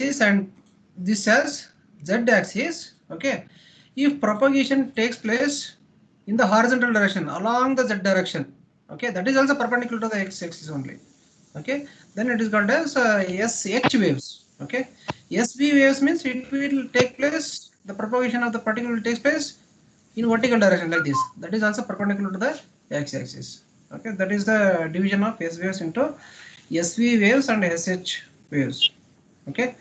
axis and this as z axis. Okay, if propagation takes place in the horizontal direction along the z direction, okay, that is also perpendicular to the x axis only. Okay, then it is called as SH waves. Okay, SV waves means it will take place, the propagation of the particle will take place in vertical direction like this. That is also perpendicular to the x axis. Okay, that is the division of S waves into SV waves and SH waves. Okay,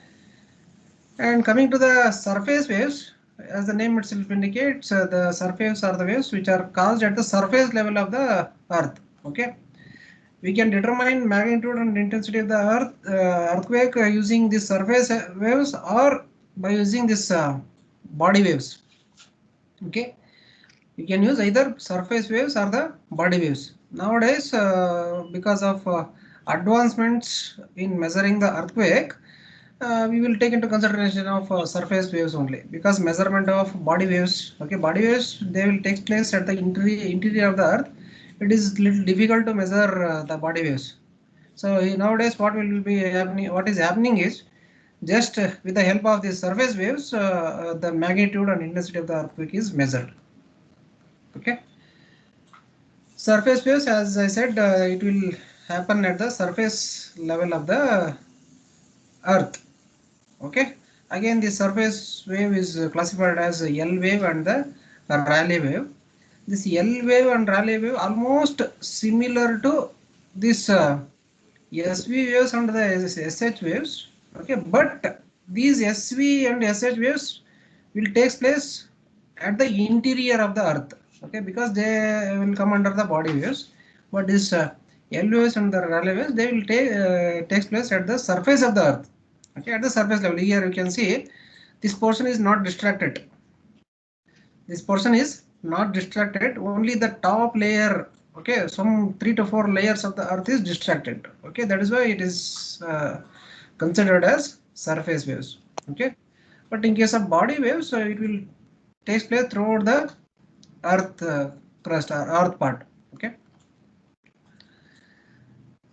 and coming to the surface waves, as the name itself indicates, the surface are the waves which are caused at the surface level of the earth. Okay, we can determine magnitude and intensity of the earthquake using the surface waves or by using this body waves. Okay, you can use either surface waves or the body waves. Nowadays, because of advancements in measuring the earthquake, we will take into consideration of surface waves only, because measurement of body waves, okay, body waves, they will take place at the interior of the earth. It is little difficult to measure the body waves. So nowadays what will be happening, what is happening is just with the help of these surface waves, the magnitude and intensity of the earthquake is measured. Okay, surface waves, as I said, it will happen at the surface level of the earth. Okay, again the surface wave is classified as L wave and the Rayleigh wave. This L wave and Rayleigh wave almost similar to this SV waves and the SH waves. Okay, but these SV and SH waves will take place at the interior of the earth. Okay, because they will come under the body waves, but this L waves and the Rayleigh waves, they will takes place at the surface of the earth. Okay, at the surface level. Here you can see this portion is not distracted. This portion is not distracted. Only the top layer, okay, some 3 to 4 layers of the earth is distracted. Okay, that is why it is considered as surface waves. Okay, but in case of body waves, it will take place throughout the earth crust or earth part. Okay,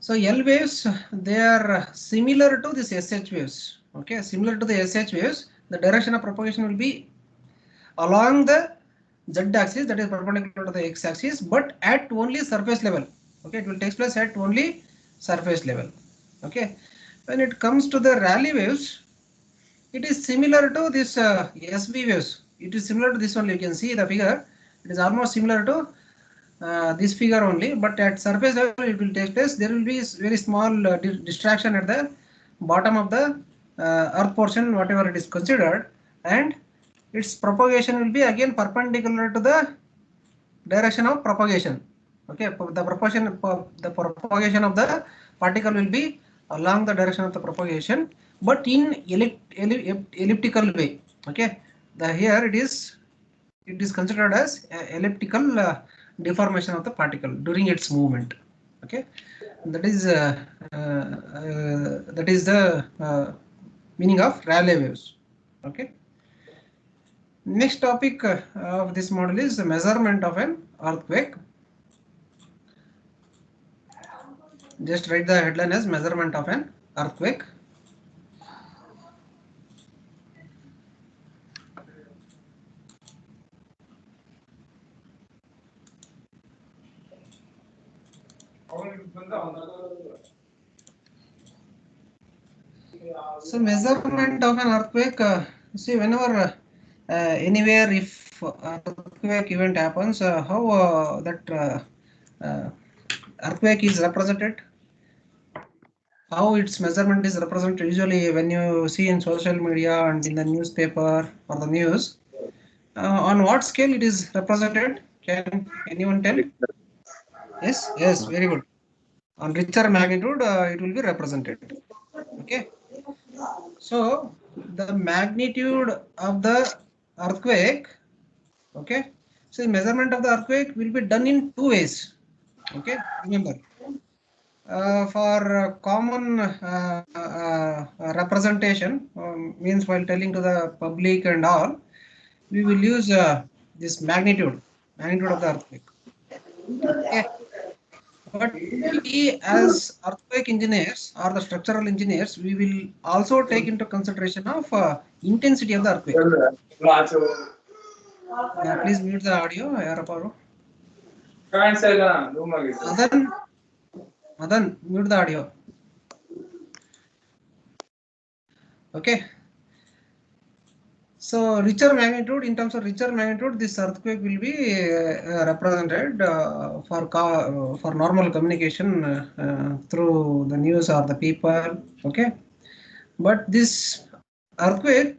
so L waves, they are similar to this SH waves. Okay, similar to the SH waves, the direction of propagation will be along the z axis, that is perpendicular to the x axis, but at only surface level. Okay, it will take place at only surface level. Okay, when it comes to the Rayleigh waves, it is similar to this SV waves. It is similar to this one. You can see the figure. It is almost similar to this figure only, but at surface level it will take place. There will be very small distraction at the bottom of the earth portion, whatever it is considered, and its propagation will be again perpendicular to the direction of propagation. Okay, the propagation of the particle will be along the direction of the propagation, but in elliptical way. Okay, here it is considered as elliptical deformation of the particle during its movement. Okay, that is the meaning of Rayleigh waves. Okay. Next topic of this model is the measurement of an earthquake. Just write the headline as measurement of an earthquake. So measurement of an earthquake, see, whenever anywhere if earthquake event happens, how that uh, earthquake is represented, how its measurement is represented. Usually when you see in social media and in the newspaper or the news, on what scale it is represented? Can anyone tell? Yes, yes, very good. On richter magnitude, it will be represented. Okay, so the magnitude of the earthquake, okay, so the measurement of the earthquake will be done in two ways. Okay, remember, for common representation, means while telling to the public and all, we will use this magnitude of the earthquake. Okay, But we as earthquake engineers or the structural engineers, we will also take into consideration of intensity of the earthquake. Please mute the audio. Madan, mute the audio. Okay. So richer magnitude, in terms of richer magnitude, this earthquake will be represented for normal communication through the news or the people. Okay, but this earthquake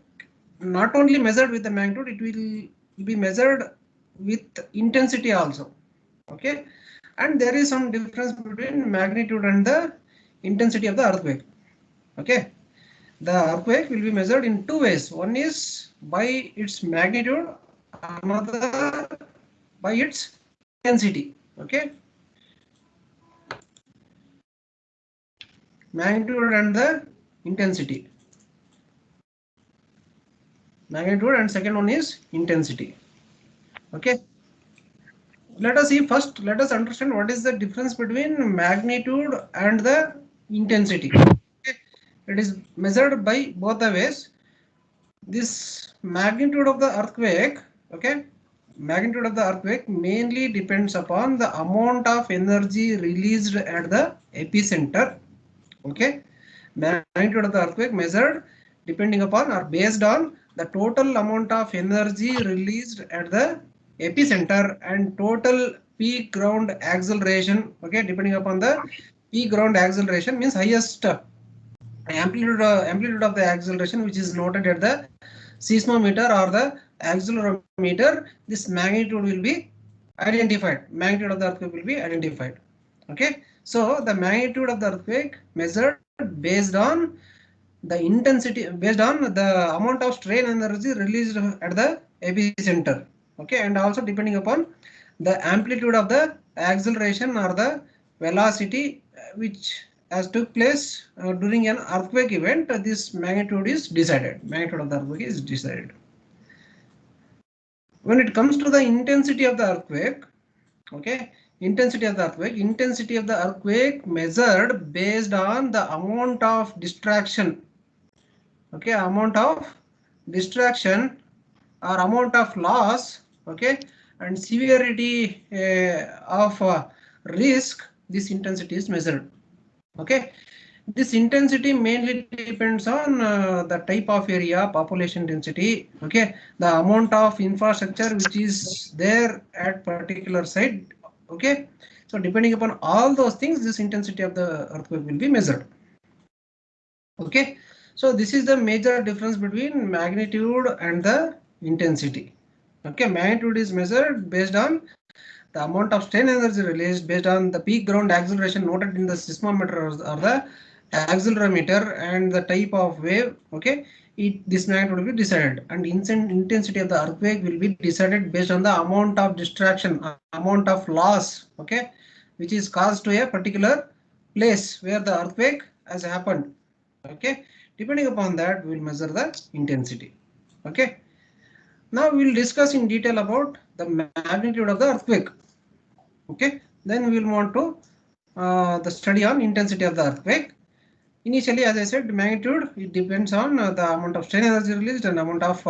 not only measured with the magnitude, it will be measured with intensity also. Okay, and there is some difference between magnitude and the intensity of the earthquake. Okay. The earthquake will be measured in two ways. One is by its magnitude, another by its intensity. Okay. Magnitude and the intensity. Magnitude and second one is intensity. Okay. Let us see first, let us understand what is the difference between magnitude and the intensity. Okay. It is measured by both the ways. This magnitude of the earthquake, okay, magnitude of the earthquake mainly depends upon the amount of energy released at the epicenter. Okay, magnitude of the earthquake measured depending upon or based on the total amount of energy released at the epicenter and total peak ground acceleration. Okay, depending upon the peak ground acceleration means highest amplitude of the acceleration which is noted at the seismometer or the accelerometer. This magnitude will be identified. Magnitude of the earthquake will be identified. Okay, so the magnitude of the earthquake measured based on the intensity, based on the amount of strain energy released at the epicenter. Okay, and also depending upon the amplitude of the acceleration or the velocity which has took place during an earthquake event. This magnitude is decided. Magnitude of the earthquake is decided. When it comes to the intensity of the earthquake, okay, intensity of the earthquake measured based on the amount of distraction. Okay, amount of distraction or amount of loss. Okay, and severity of risk. This intensity is measured. Okay, this intensity mainly depends on the type of area, population density. Okay, the amount of infrastructure which is there at particular site. Okay, so depending upon all those things, this intensity of the earthquake will be measured. Okay, so this is the major difference between magnitude and the intensity. Okay, magnitude is measured based on the amount of strain energy released based on the peak ground acceleration noted in the seismometer or the accelerometer and the type of wave. Okay, this magnitude will be decided, and intensity of the earthquake will be decided based on the amount of distraction, amount of loss. Okay, which is caused to a particular place where the earthquake has happened. Okay, depending upon that, we will measure the intensity. Okay, now we will discuss in detail about the magnitude of the earthquake. Okay, then we will move on to the study on intensity of the earthquake. Initially, as I said, magnitude, it depends on the amount of strain energy released and amount of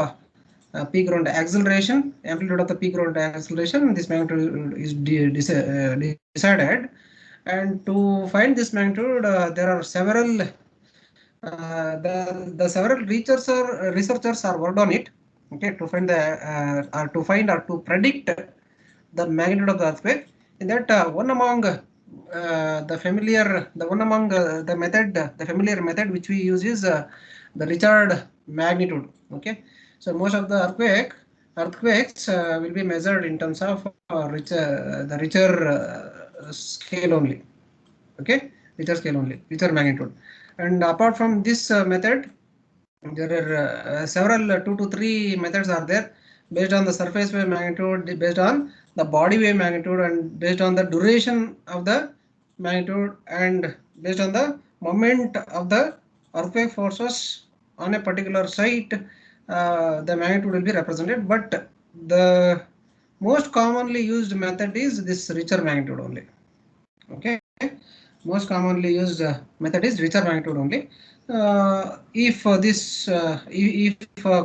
peak ground acceleration, amplitude of the peak ground acceleration. This magnitude is decided, and to find this magnitude, there are several the several researchers are worked on it. Okay, to find or to predict the magnitude of the earthquake. In that, one among the familiar method which we use is the Richard magnitude. Okay, so most of the earthquakes will be measured in terms of the Richter scale only. Okay, Richter magnitude. And apart from this method, there are several 2 to 3 methods are there based on the surface wave magnitude, based on the body wave magnitude, and based on the duration of the magnitude, and based on the moment of the earthquake forces on a particular site, the magnitude will be represented. But the most commonly used method is this Richter magnitude only. Okay, most commonly used method is richer magnitude only. If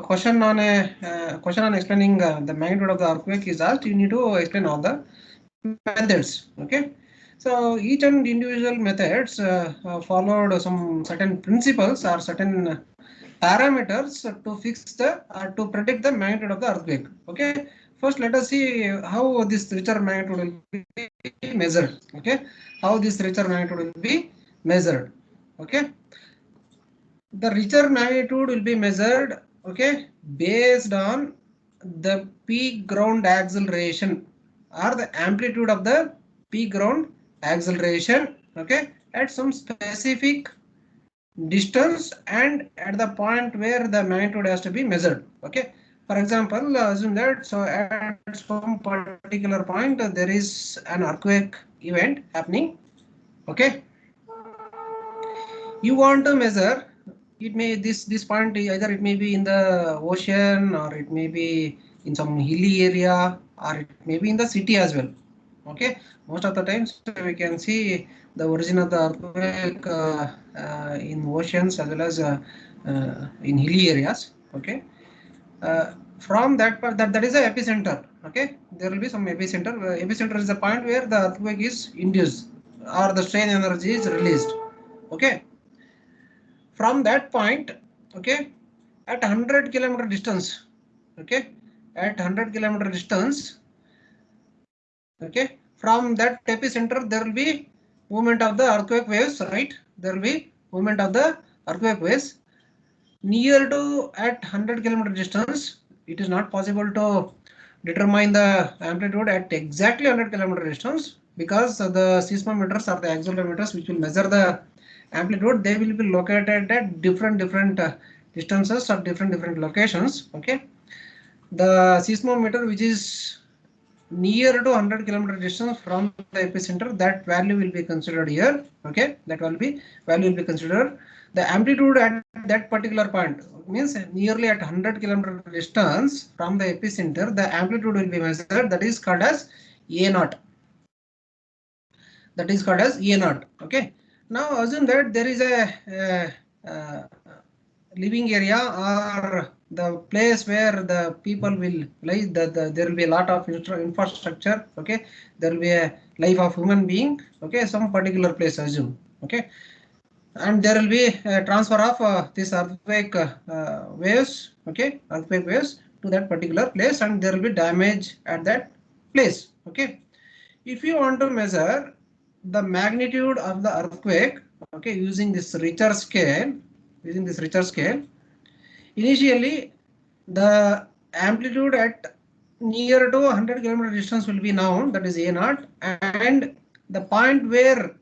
question on a question on explaining the magnitude of the earthquake is asked, you need to explain all the methods. Okay, so each and individual methods followed some certain principles or certain parameters to fix the to predict the magnitude of the earthquake. Okay, first let us see how this richer magnitude will be measured. Okay, how this richer magnitude will be measured. Okay, the richer magnitude will be measured, okay, based on the peak ground acceleration or the amplitude of the peak ground acceleration, okay, at some specific distance and at the point where the magnitude has to be measured. Okay, for example, assume that so at some particular point there is an earthquake event happening. Okay, you want to measure, it may this point either it may be in the ocean or it may be in some hilly area or it may be in the city as well. Okay, most of the times we can see the origin of the earthquake in oceans as well as in hilly areas. Okay, from that part that is the epicenter. Okay, there will be some epicenter. Epicenter is the point where the earthquake is induced or the strain energy is released. Okay, from that point, okay, at 100 kilometer distance, okay, at 100 kilometer distance, okay, from that epicenter there will be movement of the earthquake waves, right? There will be movement of the earthquake waves near to at 100 kilometer distance. It is not possible to determine the amplitude at exactly 100 kilometer distance because the seismometers or the accelerometers which will measure the amplitude, they will be located at different distances or different locations. Okay, the seismometer which is near to 100 kilometer distance from the epicenter, that value will be considered here. Okay, that will be value will be considered. The amplitude at that particular point means nearly at 100 kilometer distance from the epicenter, the amplitude will be measured. That is called as A naught. That is called as A naught. Okay, now assume that there is a living area or the place where the people will live, there will be a lot of infrastructure. Okay, there will be a life of human being. Okay, some particular place assume. Okay, and there will be a transfer of this earthquake waves. Okay, earthquake waves to that particular place and there will be damage at that place. Okay, if you want to measure the magnitude of the earthquake, okay, using this richer scale, initially the amplitude at near to 100 kilometer distance will be known, that is A naught, and the point where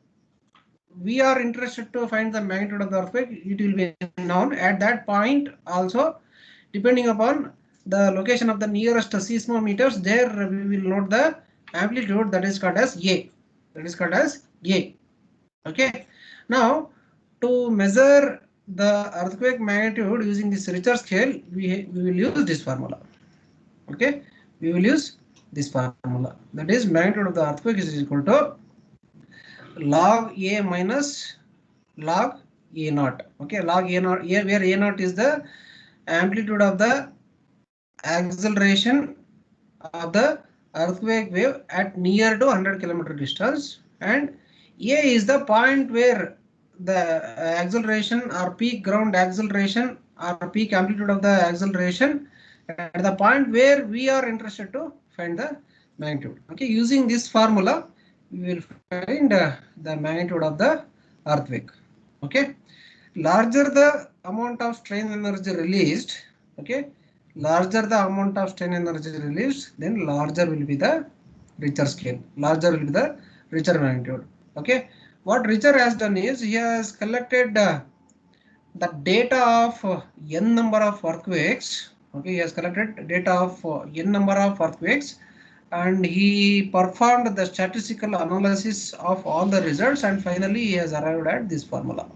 we are interested to find the magnitude of the earthquake, it will be known at that point also. Depending upon the location of the nearest seismometers, there we will note the amplitude, that is called as A. That is called as A. Okay. Now, to measure the earthquake magnitude using this richer scale, we will use this formula. Okay, we will use this formula. That is magnitude of the earthquake is equal to log A minus log A naught. Okay, log A naught, where A naught is the amplitude of the acceleration of the earthquake wave at near to 100 kilometer distance, and A is the point where the acceleration or peak ground acceleration or peak amplitude of the acceleration at the point where we are interested to find the magnitude. Okay, using this formula we will find the magnitude of the earthquake. Okay, larger the amount of strain energy released, okay, larger the amount of strain energy released, then larger will be the richer scale, larger will be the richer magnitude. Okay, what Richer has done is he has collected the data of n number of earthquakes. Okay, he has collected data of n number of earthquakes and he performed the statistical analysis of all the results and finally he has arrived at this formula.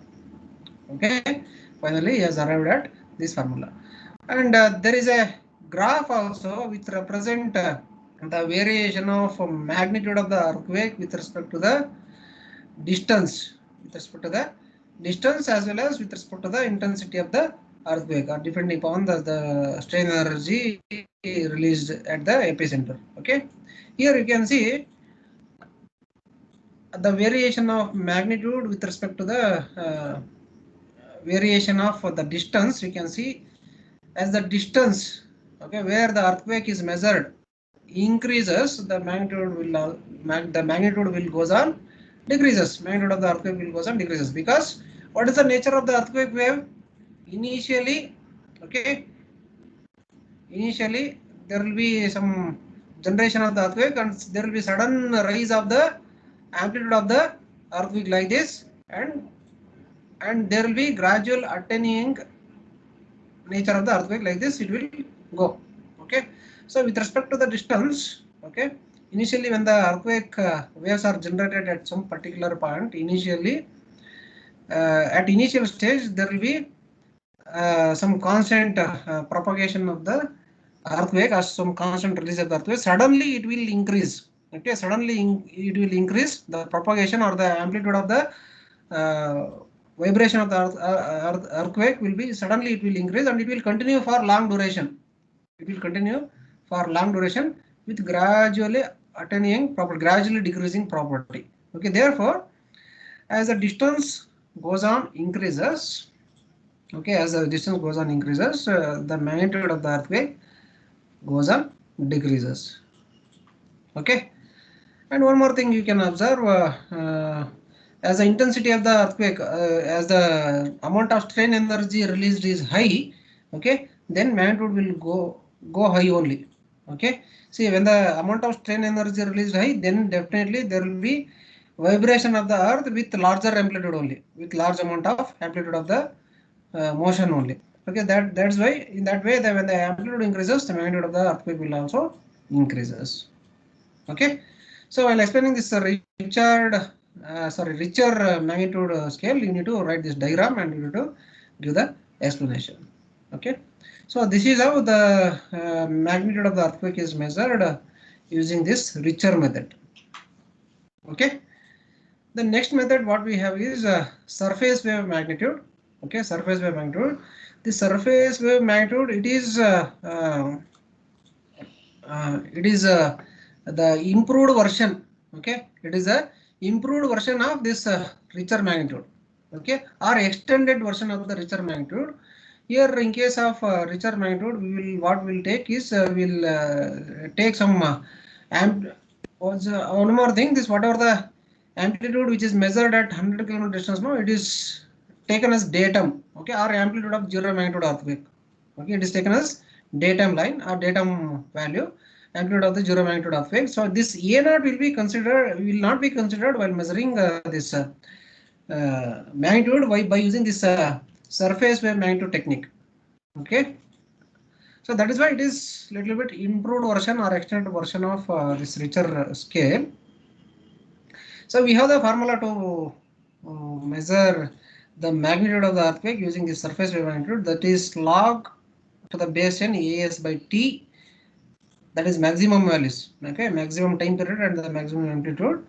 Okay, finally he has arrived at this formula, and there is a graph also which represent the variation of magnitude of the earthquake with respect to the distance, with respect to the distance as well as with respect to the intensity of the earthquake, or depending upon the strain energy released at the epicenter. Okay, here you can see the variation of magnitude with respect to the variation of the distance. You can see as the distance, okay, where the earthquake is measured increases, the magnitude will goes on decreases. Magnitude of the earthquake will goes on decreases, because what is the nature of the earthquake wave? Initially, okay, initially there will be some generation of the earthquake, and there will be sudden rise of the amplitude of the earthquake like this, and there will be gradual attenuating nature of the earthquake like this. It will go. Okay, so with respect to the distance, okay, initially when the earthquake waves are generated at some particular point, initially at initial stage there will be some constant propagation of the earthquake, or some constant release of the earthquake. Suddenly it will increase. Okay, suddenly it will increase the propagation or the amplitude of the vibration of the earthquake will be suddenly it will increase, and it will continue for long duration. It will continue for long duration with gradually attaining gradually decreasing property. Okay, therefore, as the distance goes on increases, okay, as the distance goes on increases, the magnitude of the earthquake goes on decreases. Okay, and one more thing you can observe, as the intensity of the earthquake, as the amount of strain energy released is high, okay, then magnitude will go high only. Okay, see, when the amount of strain energy released high, then definitely there will be vibration of the earth with larger amplitude only, with large amount of amplitude of the motion only. Okay, that's why in that way, when the amplitude increases, the magnitude of the earthquake will also increases. Okay, so while explaining this richer magnitude scale, you need to write this diagram and you need to give the explanation. Okay, so this is how the magnitude of the earthquake is measured using this richer method. Okay, the next method what we have is surface wave magnitude. Okay, surface wave magnitude. The surface wave magnitude, it is the improved version. Okay, it is a improved version of this richer magnitude. Okay, or extended version of the richer magnitude. Here, in case of richer magnitude, what we'll take is we'll take some one more thing. This, whatever the amplitude which is measured at 100 km distance, no, it is taken as datum. Okay, or amplitude of zero magnitude earthquake. Okay, it is taken as datum line or datum value, amplitude of the zero magnitude earthquake. So this A0 will not be considered while measuring this magnitude by using this surface wave magnitude technique. Okay, so that is why it is little bit improved version or extended version of this richer scale. So we have the formula to measure the magnitude of the earthquake using the surface wave magnitude, that is log to the base 10 AS by T, that is maximum values. Okay, maximum time period and the maximum amplitude,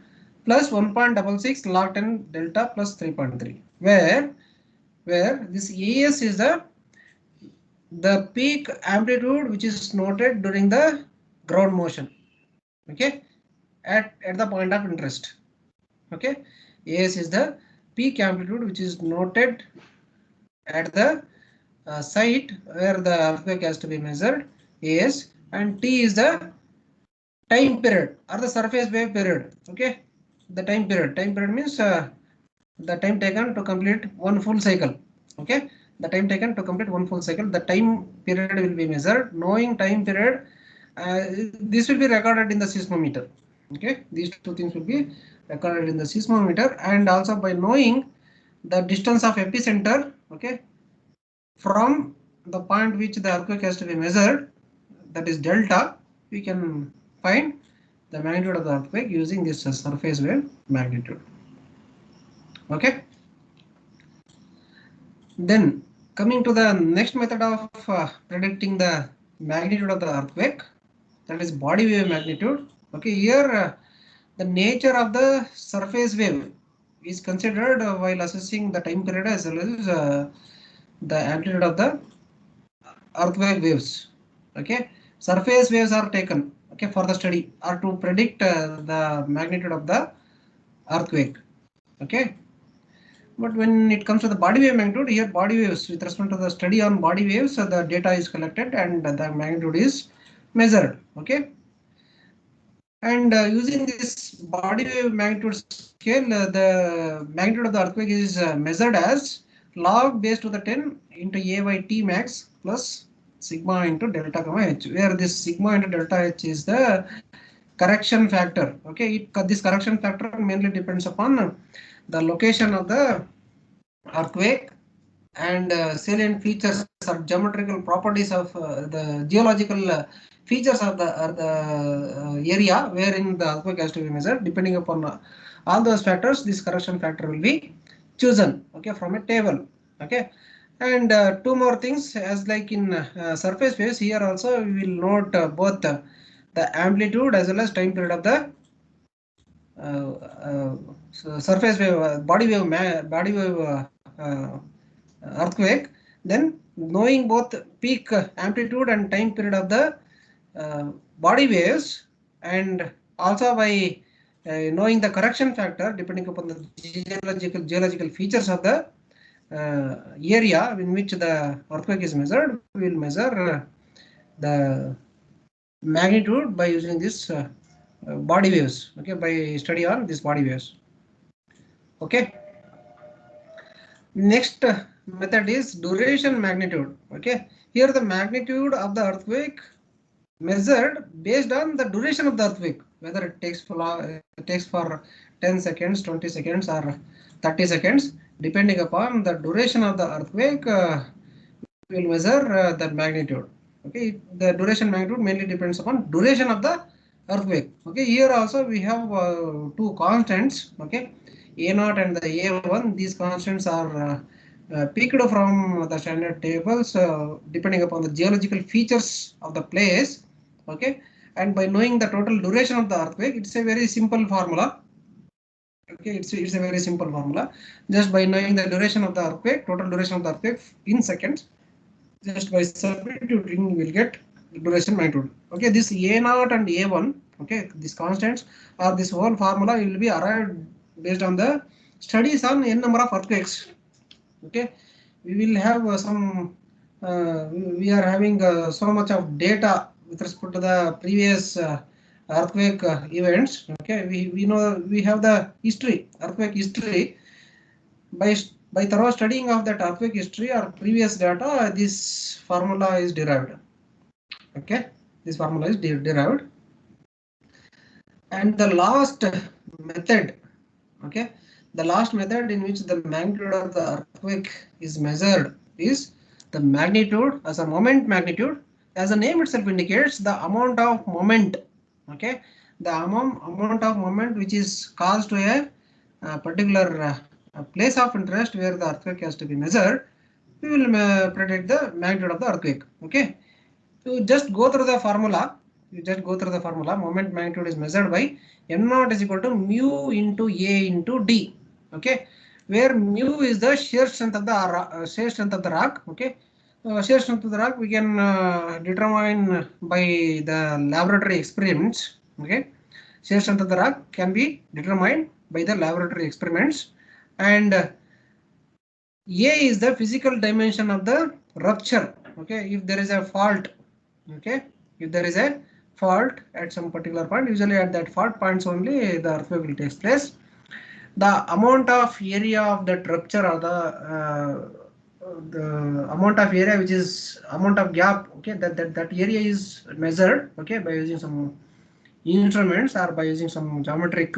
plus 1.66 log 10 delta plus 3.3, where this AS is the peak amplitude which is noted during the ground motion. Okay, at the point of interest. Okay, AS is the peak amplitude which is noted at the site where the earthquake has to be measured, AS, and T is the time period or the surface wave period. Okay, the time period means the time taken to complete one full cycle. Okay, the time taken to complete one full cycle, the time period will be measured. Knowing time period, this will be recorded in the seismometer. Okay, these two things will be recorded in the seismometer, and also by knowing the distance of epicenter, okay, from the point which the earthquake has to be measured, that is delta, we can find the magnitude of the earthquake using this surface wave magnitude. Okay, then coming to the next method of predicting the magnitude of the earthquake, that is body wave magnitude. Okay, here the nature of the surface wave is considered while assessing the time period as well as the amplitude of the earthquake waves. Okay, surface waves are taken, okay, for the study or to predict the magnitude of the earthquake. Okay, but when it comes to the body wave magnitude, here body waves, with respect to the study on body waves, the data is collected and the magnitude is measured. Okay, and using this body wave magnitude scale, the magnitude of the earthquake is measured as log base to the 10 into A by T max plus sigma into delta comma H, where this sigma into delta H is the correction factor. Okay, this correction factor mainly depends upon the location of the earthquake and salient features or geometrical properties of the geological features of the area wherein the earthquake has to be measured. Depending upon all those factors, this correction factor will be chosen, okay, from a table. Okay, and two more things, as like in surface waves, here also we will note both the amplitude as well as time period of the surface wave, body wave earthquake. Then knowing both peak amplitude and time period of the body waves, and also by knowing the correction factor depending upon the geological features of the area in which the earthquake is measured, we will measure the magnitude by using this body waves. Okay, by study on this body waves. Okay, next method is duration magnitude. Okay, here the magnitude of the earthquake measured based on the duration of the earthquake, whether it takes for 10 seconds, 20 seconds or 30 seconds. Depending upon the duration of the earthquake, we will measure the magnitude. Okay, the duration magnitude mainly depends upon duration of the earthquake. Okay, here also we have two constants. Okay, A0 and the A1. These constants are picked from the standard tables depending upon the geological features of the place. Okay, and by knowing the total duration of the earthquake, it's a very simple formula. Okay, it's a very simple formula. Just by knowing the duration of the earthquake, total duration of the earthquake in seconds, just by substituting we will get duration magnitude. Okay, this A0 and A1, okay, these constants or this whole formula will be arrived based on the studies on n number of earthquakes. Okay, we will have we are having so much of data with respect to the previous earthquake events. Okay, we know we have the history, earthquake history. By thorough studying of that earthquake history or previous data, this formula is derived. Okay, this formula is derived. And the last method, okay, the last method in which the magnitude of the earthquake is measured is the magnitude as a moment magnitude. As the name itself indicates, the amount of moment. Okay, the amount of moment which is caused to a particular place of interest where the earthquake has to be measured, we will predict the magnitude of the earthquake. Okay, you just go through the formula. Moment magnitude is measured by m0 is equal to mu into a into d. Okay, where mu is the shear strength of the rock. Okay, shear strength of the rock we can determine by the laboratory experiments. Okay, shear strength of the rock can be determined by the laboratory experiments, and A is the physical dimension of the rupture. Okay, if there is a fault, okay, if there is a fault at some particular point, usually at that fault points only the earthquake will take place. The amount of area of that rupture or the amount of area which is amount of gap, okay, that area is measured, okay, by using some instruments or by using some geometric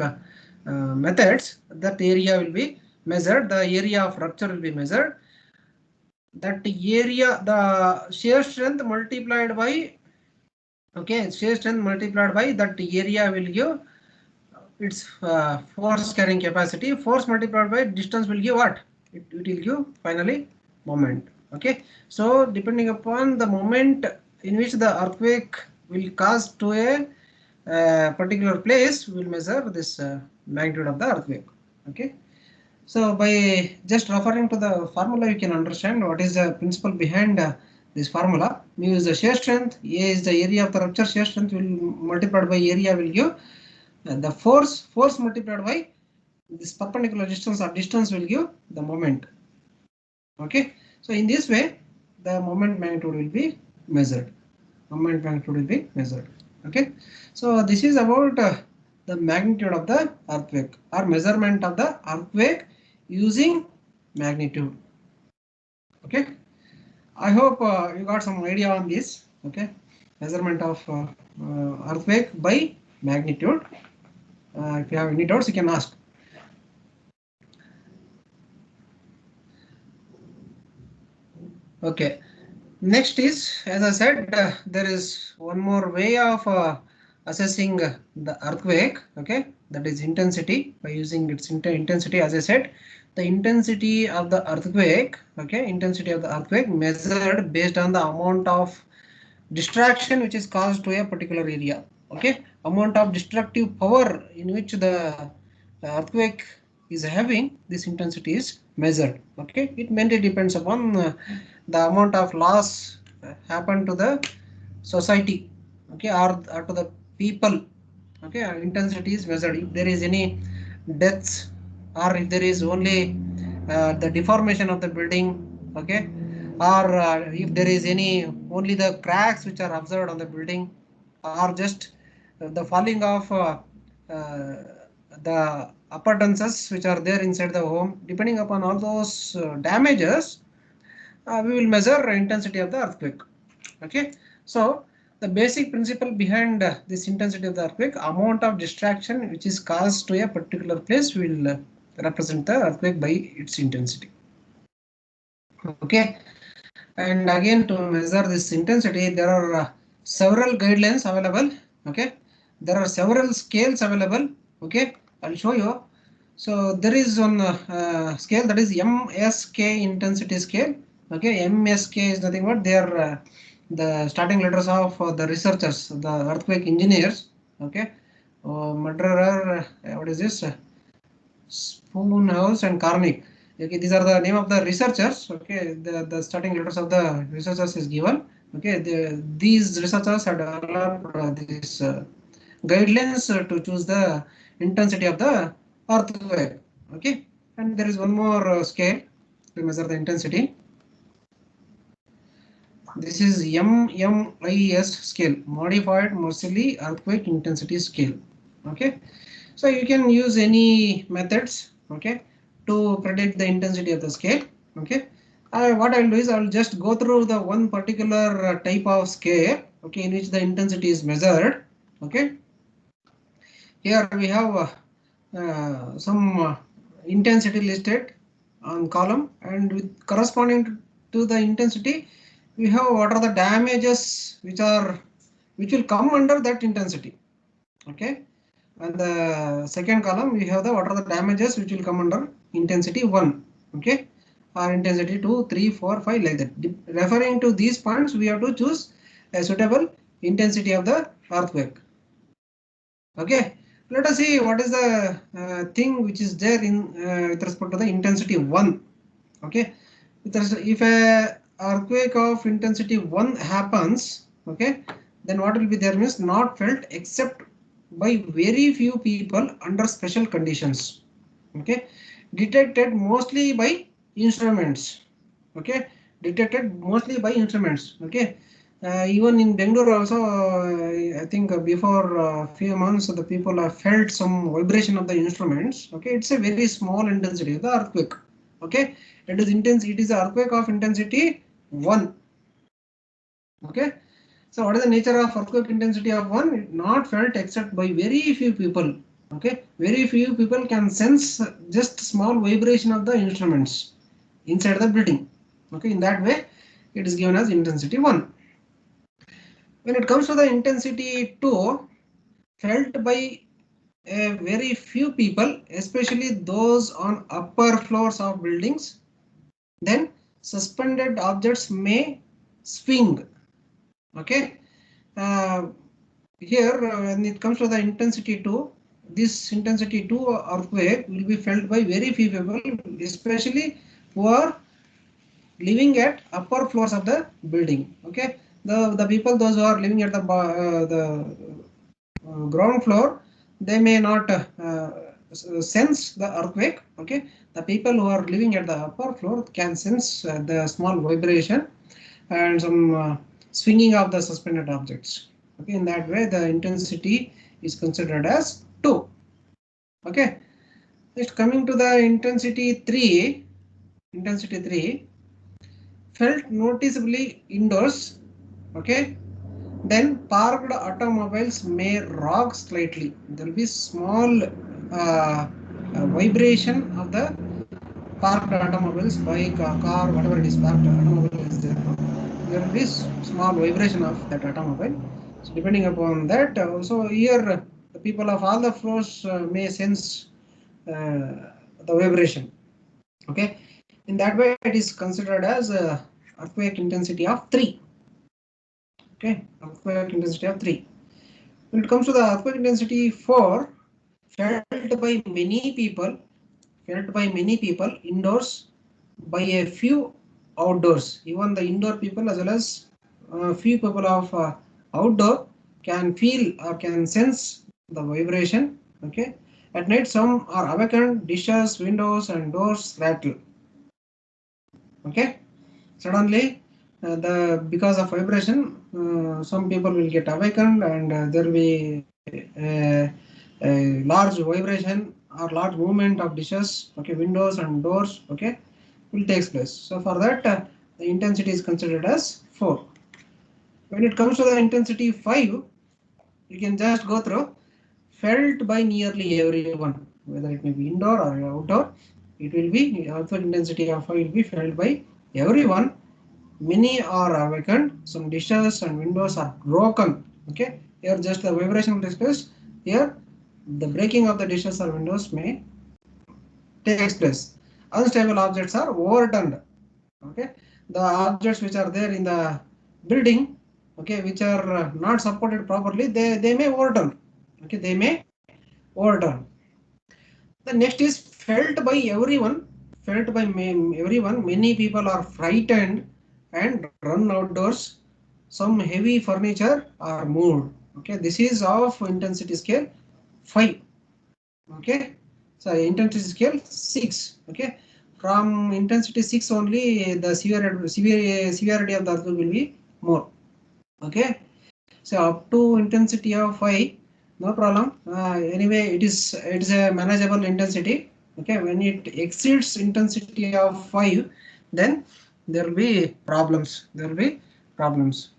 methods. That area will be measured, the area of rupture will be measured. That area, the shear strength multiplied by, okay, shear strength multiplied by that area will give its force carrying capacity. Force multiplied by distance will give what? It will give finally moment. Okay, so depending upon the moment in which the earthquake will cause to a particular place, we will measure this magnitude of the earthquake. Okay, So by just referring to the formula, you can understand what is the principle behind this formula. Mu is the shear strength, A is the area of the rupture, shear strength will multiplied by area will give the force multiplied by this perpendicular distance or distance will give the moment. Okay, so in this way the moment magnitude will be measured. Moment magnitude will be measured. Okay, so this is about the magnitude of the earthquake or measurement of the earthquake using magnitude. Okay, I hope you got some idea on this. Okay, measurement of earthquake by magnitude. If you have any doubts, you can ask. Okay, next is, as I said, there is one more way of assessing the earthquake. Okay, that is intensity by using its intensity. As I said, the intensity of the earthquake. Okay, intensity of the earthquake measured based on the amount of distraction which is caused to a particular area. Okay, amount of destructive power in which the earthquake is having, this intensity is measured. Okay, it mainly depends upon the amount of loss happened to the society, okay, or to the people. Okay, intensity is measured if there is any deaths or if there is only the deformation of the building. Okay, or if there is any only the cracks which are observed on the building, or just the falling of the appearances which are there inside the home. Depending upon all those damages, we will measure intensity of the earthquake. Okay, so the basic principle behind this intensity of the earthquake, amount of distraction which is caused to a particular place will represent the earthquake by its intensity. Okay, and again, to measure this intensity, there are several guidelines available. Okay, there are several scales available. Okay, I'll show you. So there is one scale, that is MSK intensity scale. Okay, MSK is nothing but they are the starting letters of the researchers, the earthquake engineers. Okay, Mudderer, what is this? Spoonhouse and Karnik. Okay, these are the name of the researchers. Okay, the starting letters of the researchers is given. Okay, these researchers had developed this guidelines to choose the intensity of the earthquake. Okay, and there is one more scale to measure the intensity. This is MMIS scale, Modified Mercalli Earthquake Intensity Scale. Okay, so you can use any methods. Okay, to predict the intensity of the scale. Okay, what I'll do is I'll just go through the one particular type of scale. Okay, in which the intensity is measured. Okay, here we have some intensity listed on column, and with corresponding to the intensity we have what are the damages which will come under that intensity. Okay, and the second column we have the what are the damages which will come under intensity 1. Okay, or intensity 2, 3, 4, 5, like that. Referring to these points, we have to choose a suitable intensity of the earthquake. Okay, let us see what is the thing which is there in with respect to the intensity 1. Okay, if a earthquake of intensity 1 happens, okay, then what will be there means not felt except by very few people under special conditions. Okay, detected mostly by instruments. Okay, detected mostly by instruments. Okay, even in Bangalore also, I think before a few months, the people have felt some vibration of the instruments. Okay, it's a very small intensity of the earthquake. Okay, it is intense. It is an earthquake of intensity 1. Okay, so what is the nature of earthquake intensity of 1? Not felt except by very few people. Okay, very few people can sense just small vibration of the instruments inside the building. Okay, in that way, it is given as intensity 1. When it comes to the intensity 2, felt by a very few people, especially those on upper floors of buildings, then suspended objects may swing. Okay, here when it comes to the intensity 2, this intensity 2 earthquake will be felt by very few people, especially who are living at upper floors of the building. Okay, the people, those who are living at the ground floor, they may not sense the earthquake. Okay, the people who are living at the upper floor can sense the small vibration and some swinging of the suspended objects. Okay, in that way the intensity is considered as 2. Okay, next coming to the intensity 3. Intensity 3 felt noticeably indoors. Okay, then parked automobiles may rock slightly. There will be small vibration of the parked automobiles, bike, car, whatever it is, parked automobile is there. There will be small vibration of that automobile. So depending upon that, so here the people of all the floors may sense the vibration. Okay, in that way it is considered as earthquake intensity of 3. Okay, earthquake intensity of 3. When it comes to the earthquake intensity 4, felt by many people, indoors, by a few outdoors. Even the indoor people as well as few people of outdoor can feel or can sense the vibration. Okay, at night some are awakened, dishes, windows, and doors rattle. Okay, suddenly because of vibration, some people will get awakened, and there will be a large vibration or large movement of dishes, okay, windows and doors, okay, will takes place. So for that the intensity is considered as 4. When it comes to the intensity 5, you can just go through. Felt by nearly everyone, whether it may be indoor or outdoor, it will be earthquake intensity of 5 will be felt by everyone. Many are awakened, some dishes and windows are broken. Okay, here just the vibration takes place. Here the breaking of the dishes or windows may takes place. Unstable objects are overturned. Okay, the objects which are there in the building, okay, which are not supported properly, they may overturn. Okay, they may overturn. The next is felt by everyone. Felt by everyone. Many people are frightened and run outdoors. Some heavy furniture are moved. Okay, this is of intensity scale 5. Okay, so intensity scale 6. Okay, from intensity 6 only the severity of the earthquake will be more. Okay, so up to intensity of 5, no problem. Anyway, it is a manageable intensity. Okay, when it exceeds intensity of 5, then there will be problems. There will be problems.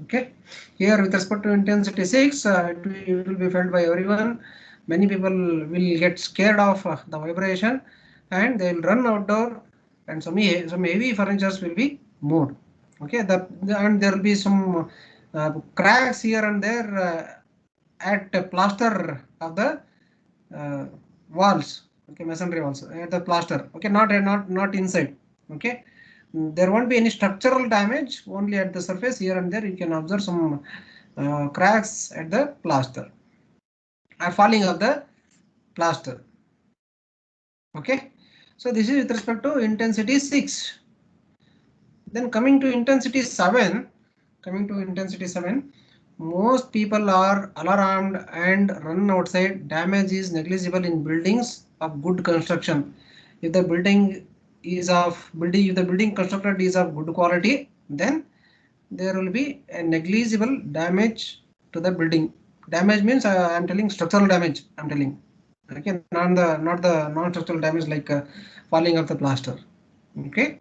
Okay, here with respect to intensity 6, it will be felt by everyone. Many people will get scared of the vibration, and they will run outdoor, and some heavy furnitures will be moved. Okay, and there will be some cracks here and there at the plaster of the uh, walls. Okay, masonry walls at the plaster. Okay, not inside. Okay, there won't be any structural damage, only at the surface. Here and there you can observe some cracks at the plaster or falling of the plaster. Okay, so this is with respect to intensity 6. Then coming to intensity 7, most people are alarmed and run outside. Damage is negligible in buildings of good construction. If the if the building constructed is of good quality, then there will be a negligible damage to the building. Damage means I am telling structural damage. I am telling. Okay, not the non-structural damage like falling of the plaster. Okay,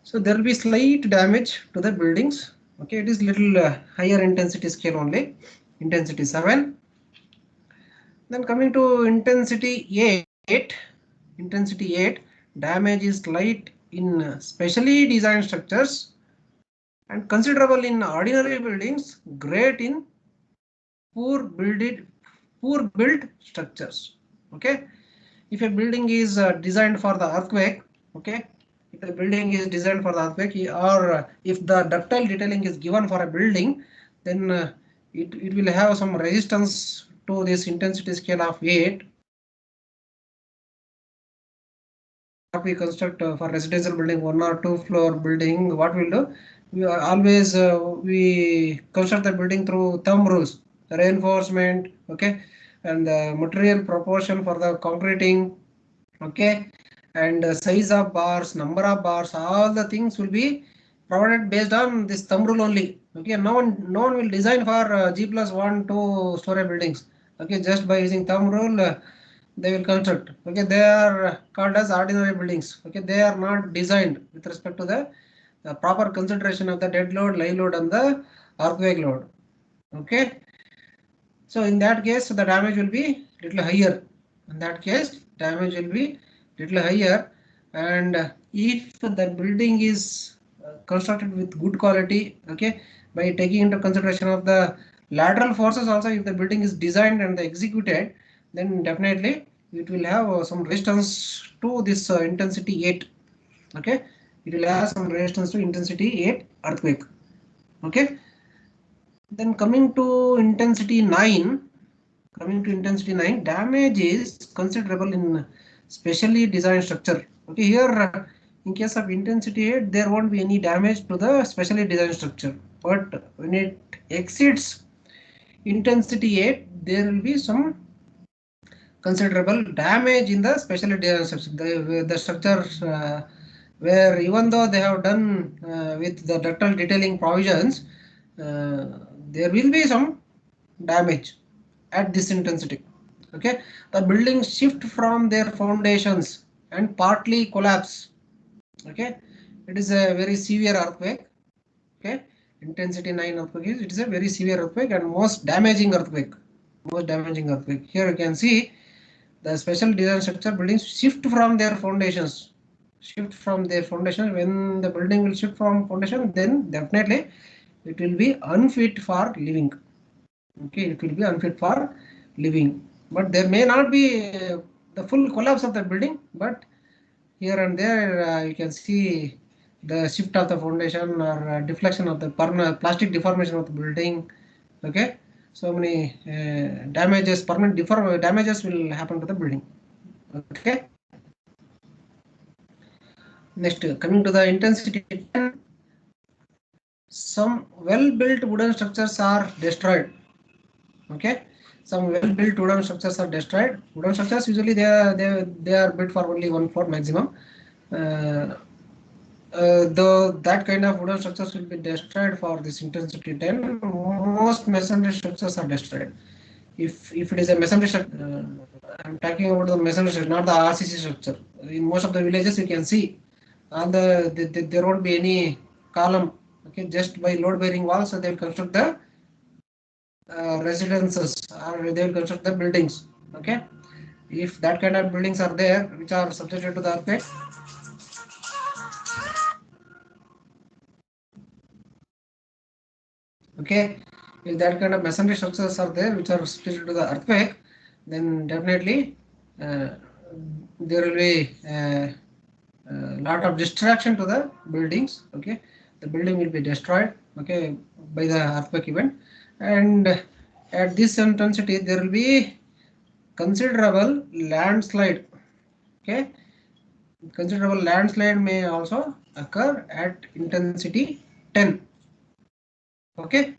so there will be slight damage to the buildings. Okay, it is little higher intensity scale only, intensity 7. Then coming to intensity 8, damage is slight in specially designed structures and considerable in ordinary buildings, great in poor built structures. Okay, if a building is designed for the earthquake, okay, if the building is designed for the earthquake, or if the ductile detailing is given for a building, then it will have some resistance to this intensity scale of 8, what we construct for residential building, 1 or 2 floor building, what we'll do, we always we construct the building through thumb rules, reinforcement, okay, and the material proportion for the concreting, okay, and size of bars, number of bars, all the things will be provided based on this thumb rule only. Okay, no one will design for G+1 2 story buildings. Okay, just by using thumb rule they will construct. Okay, they are called as ordinary buildings. Okay, they are not designed with respect to the proper consideration of the dead load, live load, and the earthquake load. Okay, so in that case the damage will be little higher. In that case damage will be little higher, and if the building is constructed with good quality, okay, by taking into consideration of the lateral forces also, if the building is designed and executed, then definitely it will have some resistance to this intensity 8. Okay, it will have some resistance to intensity 8 earthquake. Okay, then coming to intensity 9. Damage is considerable in specially designed structure. Okay, here in case of intensity 8, there won't be any damage to the specially designed structure. But when it exceeds intensity 8, there will be some considerable damage in the specially designed structure. The structures where even though they have done with the ductile detailing provisions, there will be some damage at this intensity. Okay, the buildings shift from their foundations and partly collapse. Okay, it is a very severe earthquake. Okay, intensity 9 earthquake it is a very severe earthquake and most damaging earthquake. Here you can see the special design structure buildings shift from their foundations. When the building will shift from foundation, then definitely it will be unfit for living. Okay, it will be unfit for living, but there may not be the full collapse of the building, but here and there you can see the shift of the foundation or deflection of the plastic deformation of the building. Okay, so many permanent damages will happen to the building. Okay, next coming to the intensity 10, some well-built wooden structures are destroyed. Okay, some well-built wooden structures are destroyed. Wooden structures usually they are built for only 1 floor maximum. Though that kind of wooden structures will be destroyed for this intensity 10, most masonry structures are destroyed. If it is a masonry structure, I'm talking about the masonry structure, not the RCC structure. In most of the villages, you can see all there won't be any column. Okay, just by load-bearing walls, so they will construct the residences or they will construct the buildings. Okay, if that kind of buildings are there which are subjected to the earthquake, okay, if that kind of masonry structures are there which are subjected to the earthquake, then definitely there will be a lot of distraction to the buildings. Okay, the building will be destroyed, okay, by the earthquake event, and at this intensity there will be considerable landslide. Okay, considerable landslide may also occur at intensity 10. Okay,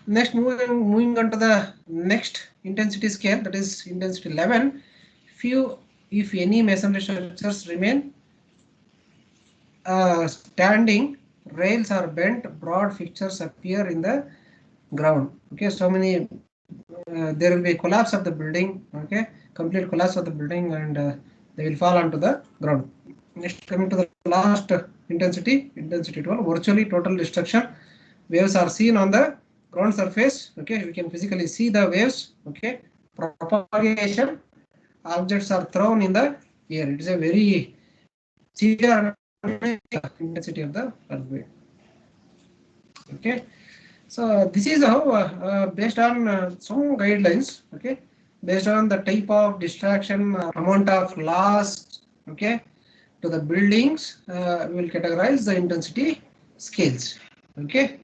next moving on to the next intensity scale, that is intensity 11. If any masonry structures remain standing, rails are bent, broad fixtures appear in the ground. Okay, so many there will be collapse of the building. Okay, complete collapse of the building, and they will fall onto the ground. Next, coming to the last intensity 12, virtually total destruction. Waves are seen on the ground surface. Okay, we can physically see the waves. Okay, propagation, objects are thrown in the air. It is a very severe intensity of the earthquake. Okay, so this is how based on some guidelines. Okay, based on the type of distraction, amount of loss, okay, to the buildings, we will categorize the intensity scales. Okay,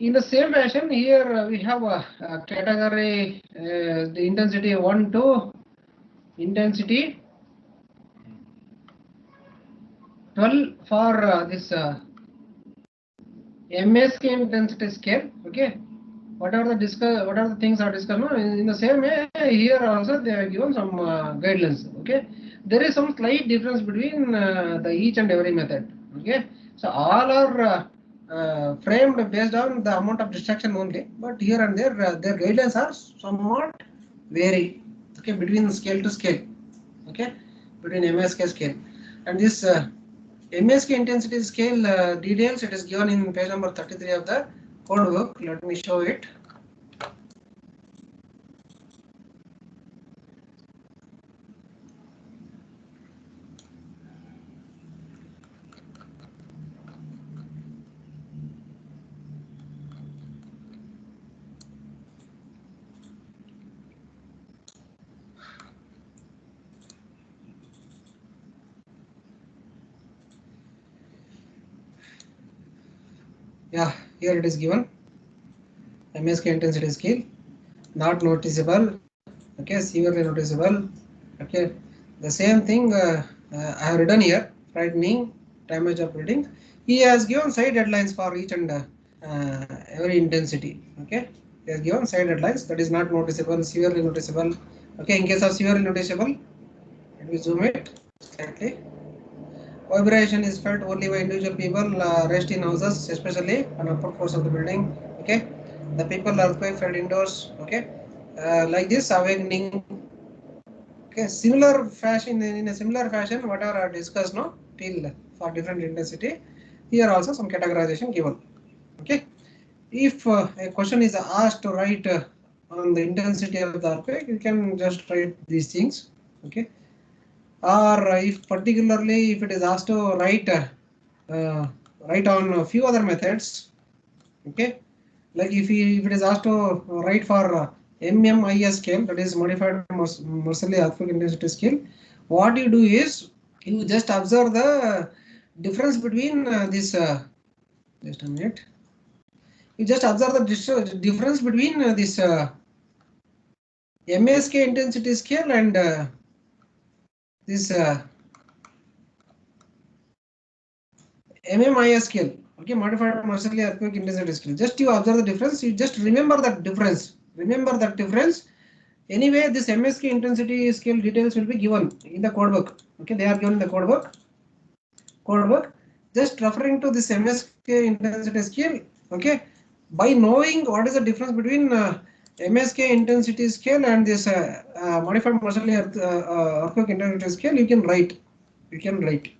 In the same fashion, here we have a category, the intensity 1 to intensity 12 for this MSK intensity scale. Okay, whatever the things are discussed. No? In the same way, here also they are given some guidelines. Okay, there is some slight difference between the each and every method. Okay, so all are framed based on the amount of distraction only, but here and there their guidelines are somewhat vary. Okay, between scale to scale. Okay, between MSK scale and this MSK intensity scale details. It is given in page number 33 of the code book. Let me show it. Yeah, here it is given. MSK intensity scale, not noticeable. Okay, severely noticeable. Okay, the same thing I have written here. Frightening, damage of reading. He has given side headlines for each and every intensity. Okay, he has given side headlines. That is not noticeable, severely noticeable. Okay, in case of severely noticeable, let me zoom it slightly. Vibration is felt only by individual people rest in houses, especially on upper floors of the building. Okay, the people earthquake felt indoors. Okay, like this awakening. Okay, similar fashion in a similar fashion, whatever I discussed now till for different intensity. Here also some categorization given. Okay, if a question is asked to write on the intensity of the earthquake, you can just write these things. Okay, or if particularly if it is asked to write on a few other methods. Okay, like if it is asked to write for MMIS scale, that is modified Mercalli earthquake intensity scale, what you do is you just observe the difference between this just a minute, you just observe the difference between this MSK intensity scale and this MMIS scale. Okay, modified Mercalli earthquake intensity scale. Just you observe the difference. You just remember that difference. Remember that difference. Anyway, this MSK intensity scale details will be given in the code book. Okay, they are given in the code book. Code book. Just referring to this MSK intensity scale. Okay, by knowing what is the difference between MSK intensity scale and this modified Mercalli earthquake intensity scale, you can write. You can write.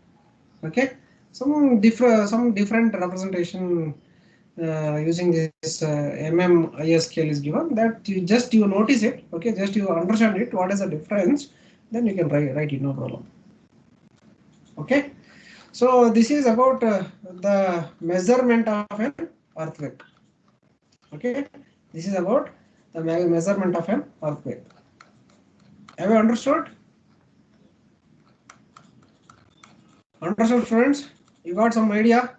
Okay, some different representation using this MMIS scale is given, that you notice it. Okay, just you understand it, what is the difference, then you can write it, no problem. Okay, so this is about the measurement of an earthquake. Okay, this is about the measurement of an earthquake. Have you understood? Understood, students? You got some idea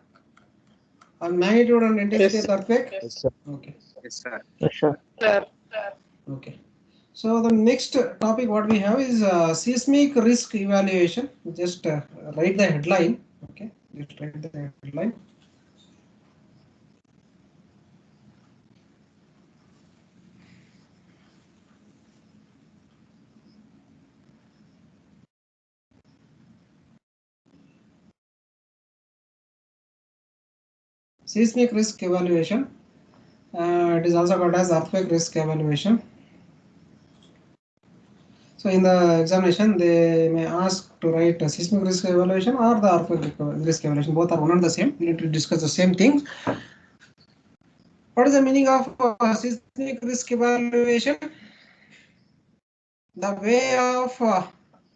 on magnitude and intensity of the earthquake? Yes, sir. Okay. Yes, sir. Yes, sir. Okay. So the next topic what we have is seismic risk evaluation. Just write the headline. Okay. Just write the headline. Seismic risk evaluation. It is also called as earthquake risk evaluation. So in the examination, they may ask to write a seismic risk evaluation or the earthquake risk evaluation. Both are one and the same. We need to discuss the same thing. What is the meaning of seismic risk evaluation? The way of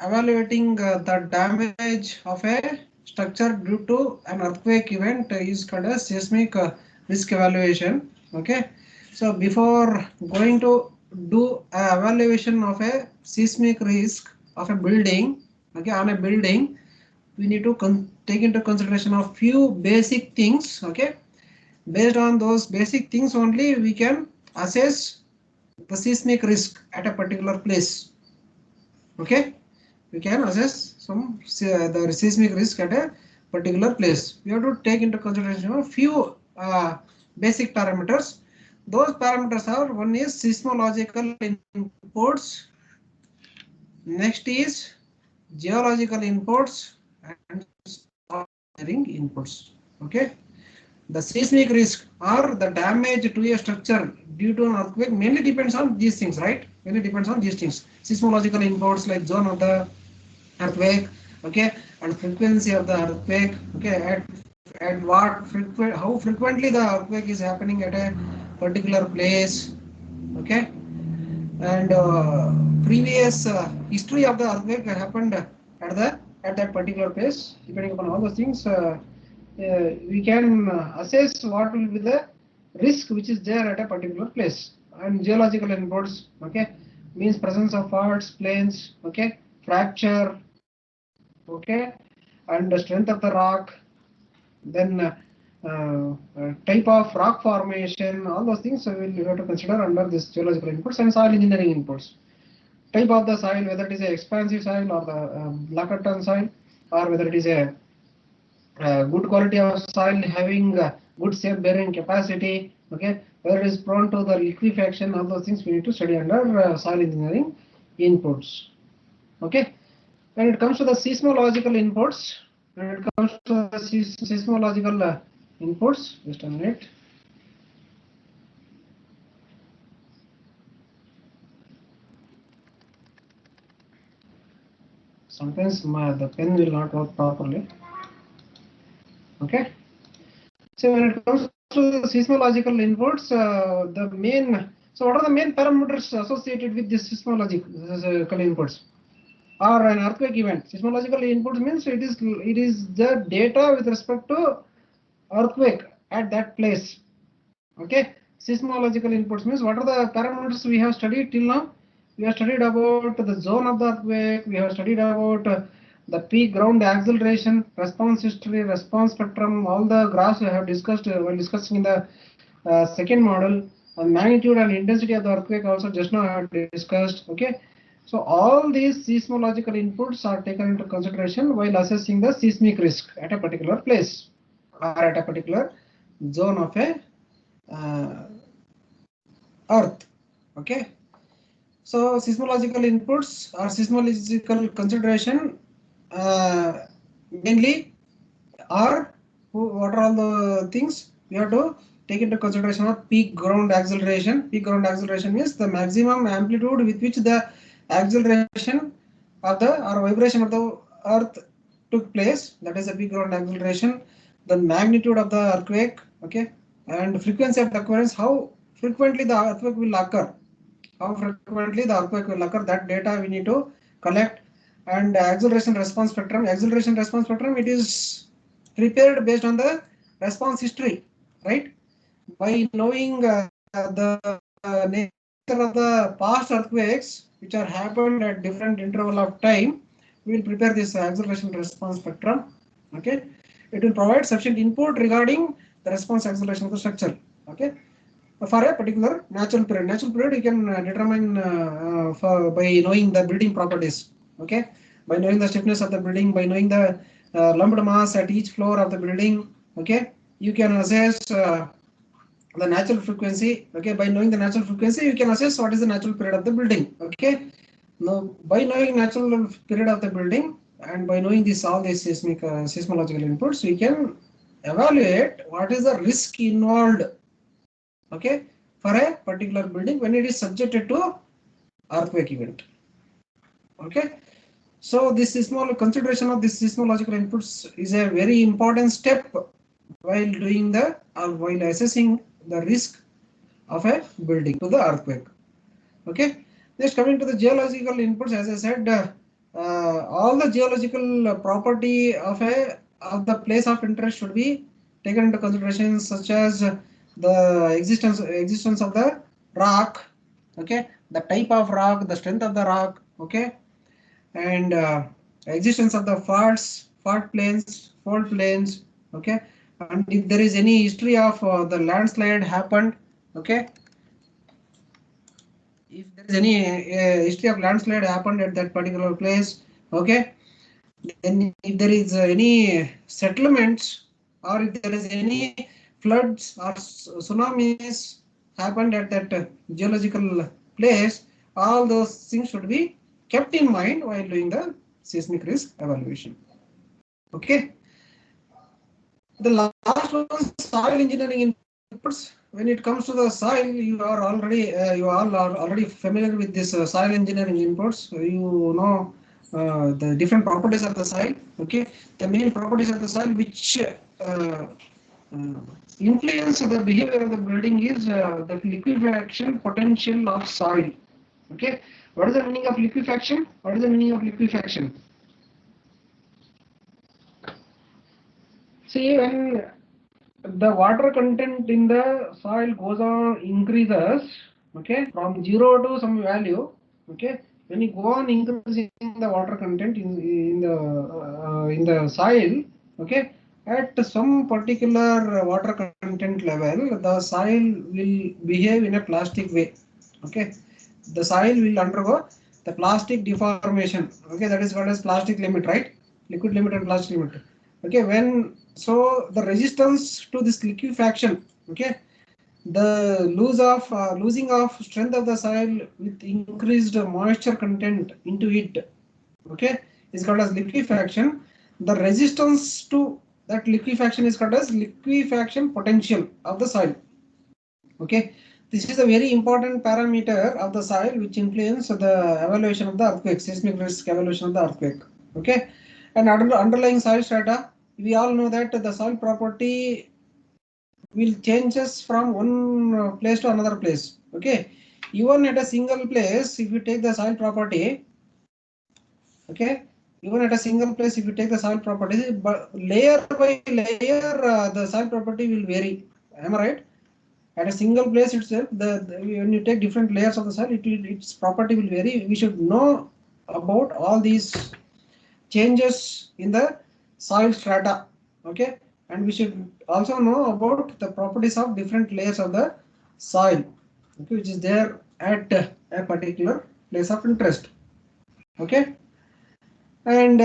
evaluating the damage of a structure due to an earthquake event is called as seismic risk evaluation. Okay, so before going to do a evaluation of a seismic risk of a building, okay, on a building, we need to take into consideration of few basic things. Okay, Based on those basic things only, we can assess the seismic risk at a particular place. Okay, we can assess the seismic risk at a particular place. We have to take into consideration a few basic parameters. Those parameters are: one is seismological inputs, next is geological inputs, and engineering inputs. Okay. The seismic risk or the damage to a structure due to an earthquake mainly depends on these things, right? Mainly depends on these things. Seismological inputs like zone of the earthquake, okay, and frequency of the earthquake, okay, at what frequent, how frequently the earthquake is happening at a particular place, okay, and previous history of the earthquake happened at that particular place. Depending upon all those things, we can assess what will be the risk which is there at a particular place. And geological inputs, okay, means presence of faults, plains, okay, fracture, okay, and the strength of the rock, then type of rock formation, all those things we have to consider under this geological inputs. And soil engineering inputs, type of the soil, whether it is a expansive soil or the Lackerton soil, or whether it is a good quality of soil having good safe bearing capacity, okay, whether it is prone to the liquefaction, all those things we need to study under soil engineering inputs. Okay, when it comes to the seismological inputs, when it comes to the seismological inputs, just a minute. Sometimes the pen will not work properly. Okay, so when it comes to the seismological inputs, so what are the main parameters associated with this seismological inputs or an earthquake event? Seismological inputs means it is the data with respect to earthquake at that place. Okay, seismological inputs means what are the parameters we have studied till now? We have studied about the zone of the earthquake. We have studied about the peak ground acceleration, response history, response spectrum. All the graphs we have discussed while discussing in the second model. Magnitude and intensity of the earthquake also just now I have discussed. Okay, so all these seismological inputs are taken into consideration while assessing the seismic risk at a particular place or at a particular zone of a earth. Okay, so seismological inputs or seismological consideration mainly are what are all the things we have to take into consideration of peak ground acceleration. Peak ground acceleration means the maximum amplitude with which the acceleration of the or vibration of the earth took place, that is the peak ground acceleration. The magnitude of the earthquake, okay, and frequency of the occurrence, how frequently the earthquake will occur, that data we need to collect. And acceleration response spectrum, it is prepared based on the response history, right? By knowing the nature of the past earthquakes which are happened at different interval of time, we will prepare this acceleration response spectrum. Okay, it will provide sufficient input regarding the response acceleration of the structure. Okay, for a particular natural period. Natural period you can determine by knowing the building properties. Okay, by knowing the stiffness of the building, by knowing the lumped mass at each floor of the building. Okay, you can assess the natural frequency. Okay, by knowing the natural frequency, you can assess what is the natural period of the building. Okay, now by knowing natural period of the building and by knowing this all these seismological inputs, we can evaluate what is the risk involved, okay, for a particular building when it is subjected to earthquake event. Okay, so this consideration of this seismological inputs is a very important step while doing the or while assessing the risk of a building to the earthquake. Okay, next coming to the geological inputs, as I said, all the geological property of the place of interest should be taken into consideration, such as the existence of the rock, okay, the type of rock, the strength of the rock, okay, and existence of the fault plains, okay, and if there is any history of the landslide happened, okay, if there is any history of landslide happened at that particular place, okay, then if there is any settlements or if there is any floods or tsunamis happened at that geological place, all those things should be kept in mind while doing the seismic risk evaluation. Okay. The last one, soil engineering inputs. When it comes to the soil, you are already familiar with this soil engineering inputs. You know the different properties of the soil. Okay, the main properties of the soil which influence the behavior of the building is the liquefaction potential of soil. Okay, what is the meaning of liquefaction? What is the meaning of liquefaction? See, when the water content in the soil goes on increases, okay, from 0 to some value, okay, when you go on increasing the water content in the soil, okay, at some particular water content level, the soil will behave in a plastic way. Okay, the soil will undergo the plastic deformation. Okay, that is called as plastic limit, right? Liquid limit and plastic limit. Okay, when so the resistance to this liquefaction, okay, the losing of strength of the soil with increased moisture content into it, okay, is called as liquefaction. The resistance to that liquefaction is called as liquefaction potential of the soil. Okay, this is a very important parameter of the soil which influence the evaluation of the earthquake, seismic risk evaluation of the earthquake. Okay, and underlying soil strata, we all know that the soil property will changes from one place to another place. Okay, even at a single place, if you take the soil property, okay, even at a single place, if you take the soil property, but layer by layer, the soil property will vary. Am I right? At a single place itself, when you take different layers of the soil, its property will vary. We should know about all these changes in the soil strata. Okay, and we should also know about the properties of different layers of the soil, okay, which is there at a particular place of interest. Okay, and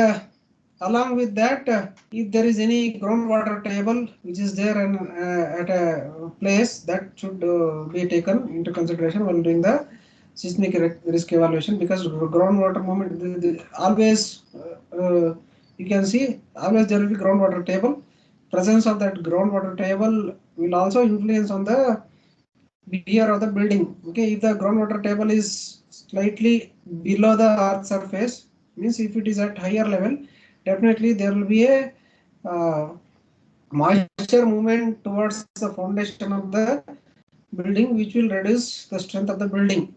along with that, if there is any groundwater table which is there at a place, that should be taken into consideration while doing the seismic risk evaluation, because groundwater movement always you can see always there will be groundwater table. Presence of that groundwater table will also influence on the behavior of the building. Okay, if the groundwater table is slightly below the earth surface, means if it is at higher level, definitely there will be a moisture movement towards the foundation of the building, which will reduce the strength of the building.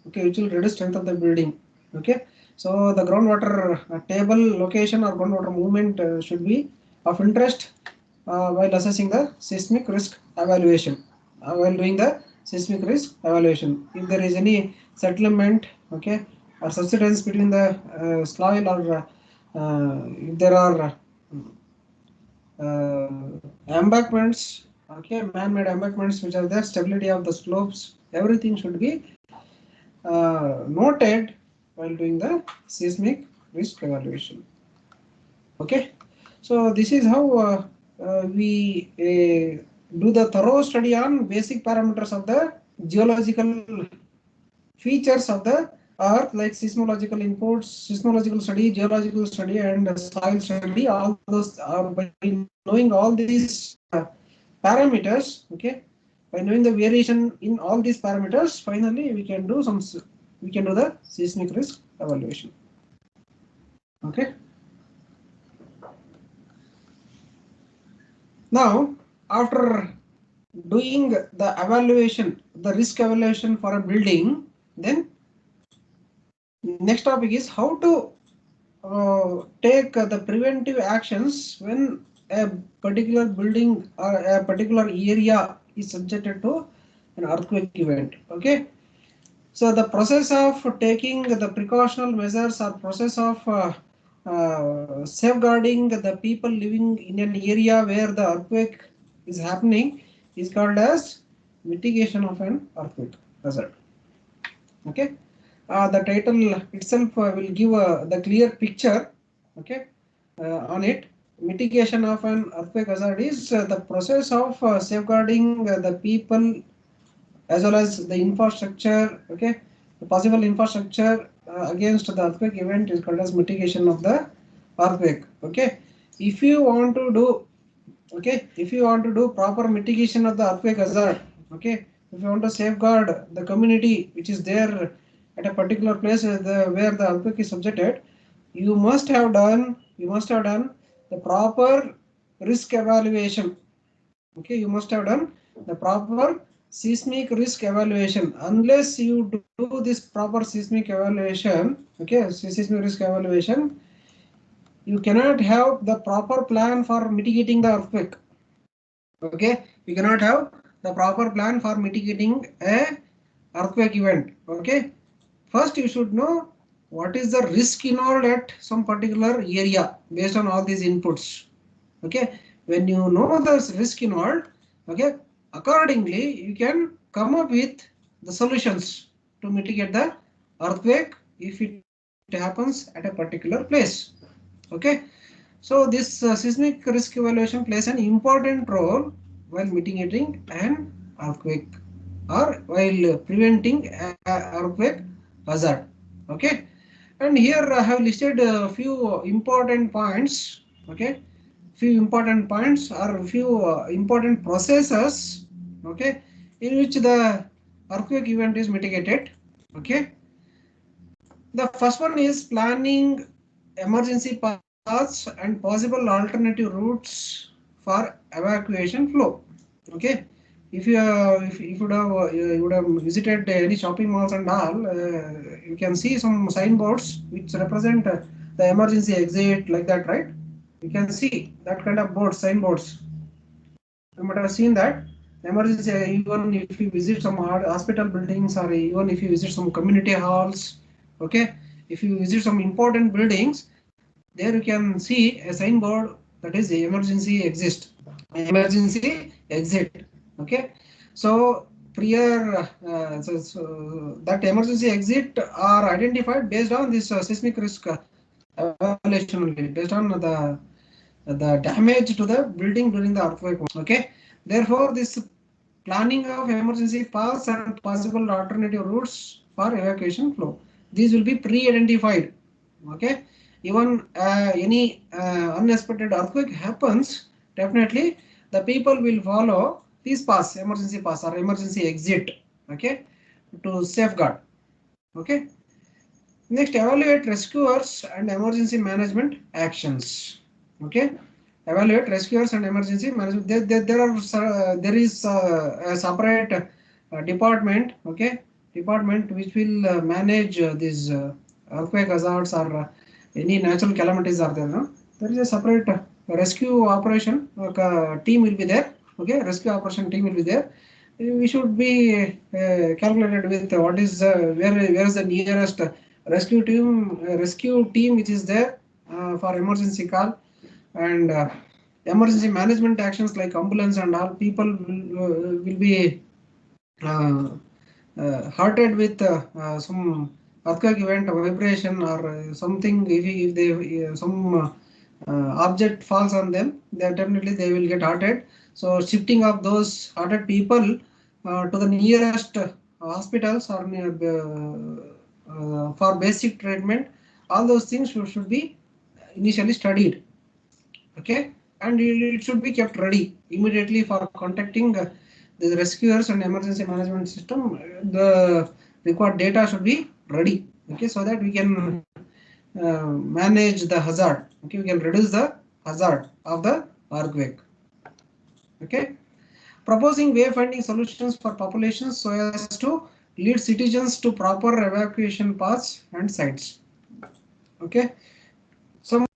Okay, which will reduce strength of the building. Okay, so the groundwater table location or groundwater movement should be of interest while assessing the seismic risk evaluation. While doing the seismic risk evaluation, if there is any settlement, okay, or subsidence between the soil, or if there are embankments, okay, man-made embankments which are there, stability of the slopes, everything should be noted while doing the seismic risk evaluation. Okay, so this is how we do the thorough study on basic parameters of the geological features of the earth, like seismological inputs, seismological study, geological study, and soil study. All those are by knowing all these parameters. Okay, by knowing the variation in all these parameters, finally we can do the seismic risk evaluation. Okay. Now, after doing the evaluation, the risk evaluation for a building, then next topic is how to take the preventive actions when a particular building or a particular area is subjected to an earthquake event. Okay, so the process of taking the precautional measures or process of safeguarding the people living in an area where the earthquake is happening is called as mitigation of an earthquake hazard. Okay, the title itself will give the clear picture. Okay, on it. Mitigation of an earthquake hazard is the process of safeguarding the people as well as the infrastructure. Okay, the possible infrastructure against the earthquake event is called as mitigation of the earthquake. Okay, if you want to do, okay, if you want to do proper mitigation of the earthquake hazard, okay, if you want to safeguard the community which is there at a particular place where the earthquake is subjected, you must have done the proper risk evaluation. Okay, you must have done the proper seismic risk evaluation. Unless you do this proper seismic evaluation, okay, seismic risk evaluation, you cannot have the proper plan for mitigating the earthquake. Okay, you cannot have the proper plan for mitigating a earthquake event. Okay, first you should know what is the risk involved at some particular area based on all these inputs. Okay, when you know the risk involved, okay, accordingly you can come up with the solutions to mitigate the earthquake if it happens at a particular place. Okay, so this seismic risk evaluation plays an important role while mitigating an earthquake or while preventing a earthquake hazard. Okay, and here I have listed a few important points. Okay, few important points or few important processes. Okay, in which the earthquake event is mitigated. Okay, the first one is planning emergency paths and possible alternative routes for evacuation flow. Okay, if you would have visited any shopping malls and all, you can see some signboards which represent the emergency exit like that, right? You can see that kind of boards, signboards. You might have seen that emergency. Even if you visit some hospital buildings or even if you visit some community halls, okay, if you visit some important buildings, there you can see a signboard that is the emergency exit. Okay, so prior that emergency exit are identified based on this seismic risk evaluation only, based on the damage to the building during the earthquake. Okay, therefore this planning of emergency paths and possible alternative routes for evacuation flow, these will be pre-identified. Okay, even any unexpected earthquake happens, definitely the people will follow these paths, emergency paths or emergency exit. Okay, to safeguard. Okay, next, evaluate rescuers and emergency management actions. Okay, evaluate rescuers and emergency management. There is a separate department. Okay, department which will manage these earthquake hazards or any natural calamities are there. No? There is a separate rescue operation team will be there. Okay, rescue operation team will be there. We should be calculated with what is where is the nearest rescue team which is there for emergency call, and emergency management actions like ambulance and all. People will be hurted with some earthquake event vibration or something. If they some object falls on them, then definitely they will get hurted. So shifting of those hurted people to the nearest hospitals or for basic treatment, all those things should be initially studied. Okay, and it should be kept ready immediately for contacting the rescuers and emergency management system. The required data should be ready. Okay, so that we can manage the hazard. Okay, we can reduce the hazard of the earthquake. Okay, proposing wayfinding solutions for populations so as to lead citizens to proper evacuation paths and sites. Okay, some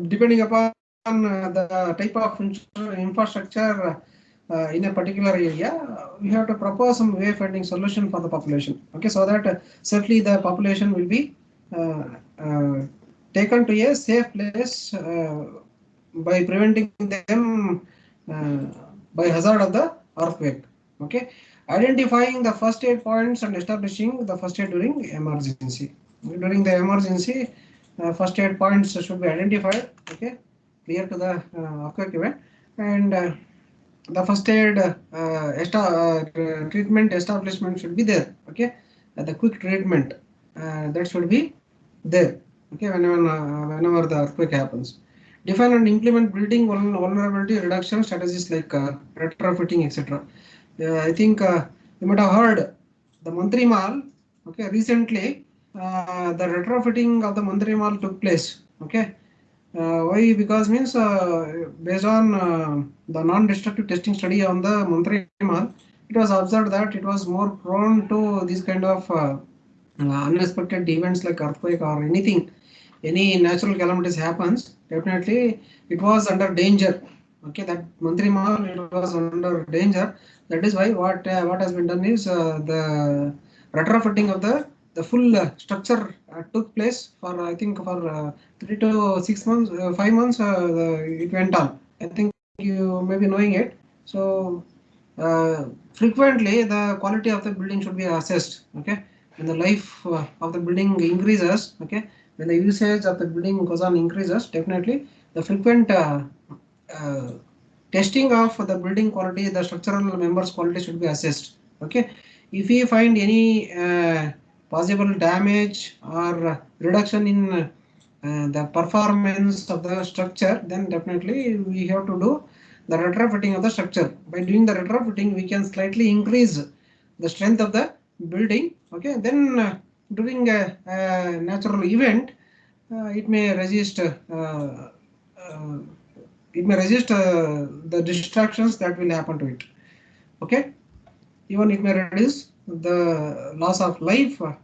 depending upon the type of infrastructure in a particular area, we have to propose some wayfinding solution for the population. Okay, so that certainly the population will be taken to a safe place by preventing them by hazard of the earthquake. Okay, identifying the first aid points and establishing the first aid during emergency. During the emergency, first aid points should be identified. Okay, clear to the earthquake event, and the first aid treatment establishment should be there. Okay, the quick treatment that should be there. Okay, whenever the earthquake happens, define and implement building vulnerability reduction strategies like retrofitting, etc. I think you might have heard the Mantri Mall. Okay, recently the retrofitting of the Mantri Mall took place. Okay, why? Because means based on the non-destructive testing study on the Mantri Mall, it was observed that it was more prone to these kind of unexpected events like earthquake or anything, any natural calamities happens. Definitely, it was under danger. Okay, that Mantri Mall, it was under danger. That is why what has been done is the retrofitting of the full structure took place for I think for 3 to 6 months, 5 months. It went on. I think you may be knowing it. So frequently the quality of the building should be assessed. Okay, when the life of the building increases. Okay, when the usage of the building goes on increases, definitely the frequent uh, testing of the building quality, the structural members quality should be assessed. Okay, if we find any possible damage or reduction in the performance of the structure, then definitely we have to do the retrofitting of the structure. By doing the retrofitting, we can slightly increase the strength of the building. Okay, then during a natural event, it may resist. It may resist the distractions that will happen to it. Okay, even it may reduce the loss of life for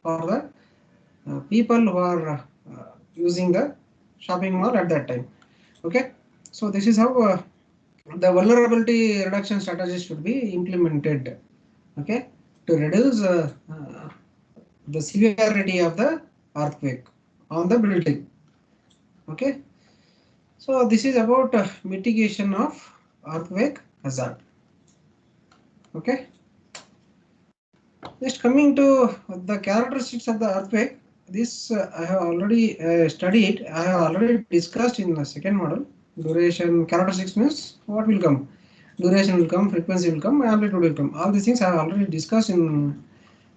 the people who are using the shopping mall at that time. Okay, so this is how the vulnerability reduction strategies should be implemented. Okay, to reduce the severity of the earthquake on the building. Okay, so this is about mitigation of earthquake hazard. Okay, just coming to the characteristics of the earthquake. This I have already studied. I have already discussed in the second model. Duration characteristics means what will come. Duration will come, frequency will come, amplitude will come. All these things I have already discussed in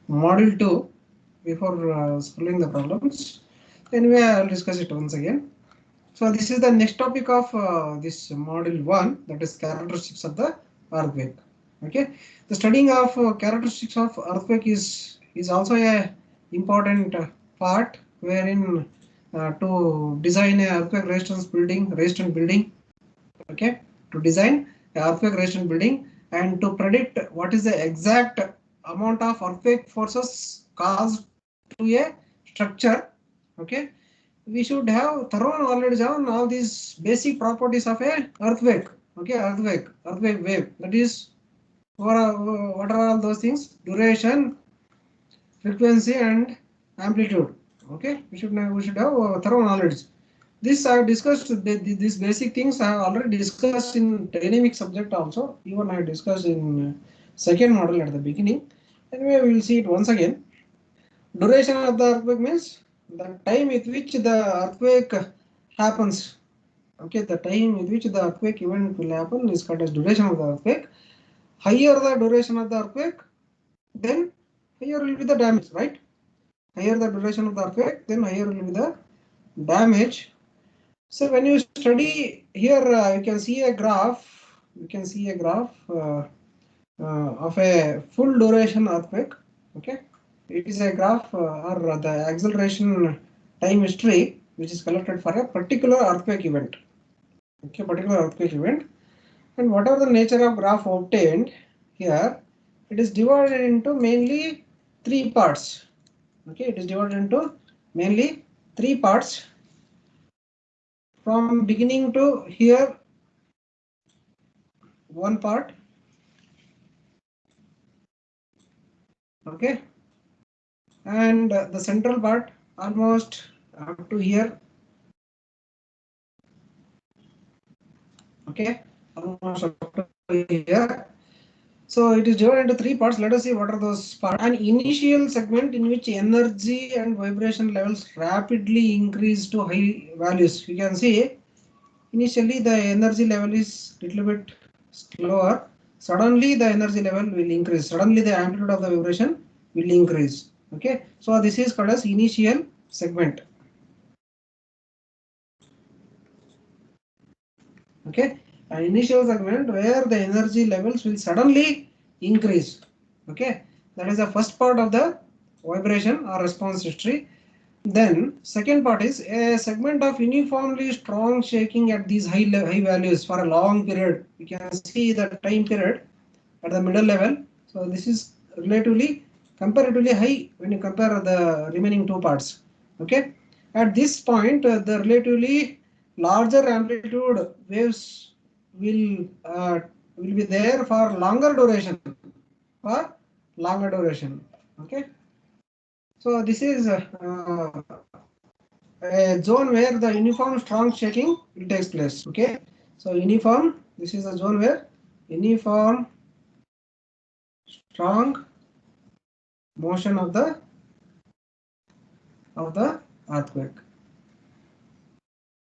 module 2 before solving the problems. Anyway, I will discuss it once again. So this is the next topic of this module 1, that is characteristics of the earthquake. Okay, the studying of characteristics of earthquake is also a important part wherein to design a earthquake resistant building. Okay, to design a earthquake resistant building and to predict what is the exact amount of earthquake forces caused to a structure. Okay, we should have thorough knowledge on all these basic properties of a earthquake. Okay, earthquake wave. That is, what are all those things? Duration, frequency, and amplitude. Okay, we should have thorough knowledge. This I have discussed. These basic things I have already discussed in dynamic subject also. Even I discussed in second model at the beginning. Anyway, we will see it once again. Duration of the earthquake means the time with which the earthquake happens. Okay, the time with which the earthquake event will happen is called as duration of the earthquake. Higher the duration of the earthquake, then higher will be the damage, right? Higher the duration of the earthquake, then higher will be the damage. So when you study here, you can see a graph. You can see a graph of a full duration earthquake. Okay, it is a graph or the acceleration time history which is collected for a particular earthquake event. Okay, particular earthquake event, and whatever the nature of graph obtained here, it is divided into mainly three parts. Okay, it is divided into mainly three parts from beginning to here. One part. Okay, and the central part almost up to here. Okay, almost up to here. So it is divided into three parts. Let us see what are those parts. An initial segment in which energy and vibration levels rapidly increase to high values. You can see initially the energy level is little bit slower. Suddenly the energy level will increase. Suddenly the amplitude of the vibration will increase. Okay, so this is called as initial segment. Okay, an initial segment where the energy levels will suddenly increase. Okay, that is the first part of the vibration or response history. Then second part is a segment of uniformly strong shaking at these high values for a long period. You can see the time period at the middle level. So this is relatively comparatively high when you compare the remaining two parts. Okay, at this point the relatively larger amplitude waves will be there for longer duration. For longer duration. Okay, so this is a zone where the uniform strong shaking will takes place. Okay, so uniform, this is a zone where uniform strong motion of the earthquake.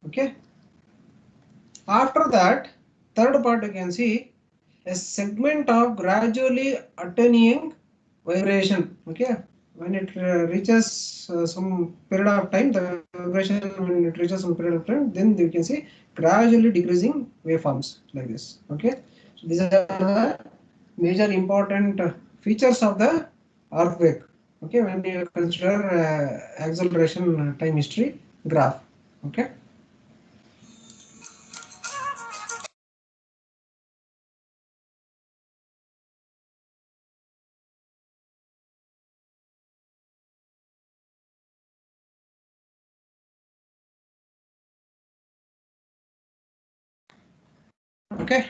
Okay, after that third part you can see a segment of gradually attenuating vibration. Okay, when it reaches some period of time, the vibration when it reaches some period of time, then you can see gradually decreasing waveforms like this. Okay, so these are the major important features of the earthquake. Okay, when you consider acceleration time history graph. Okay. Okay.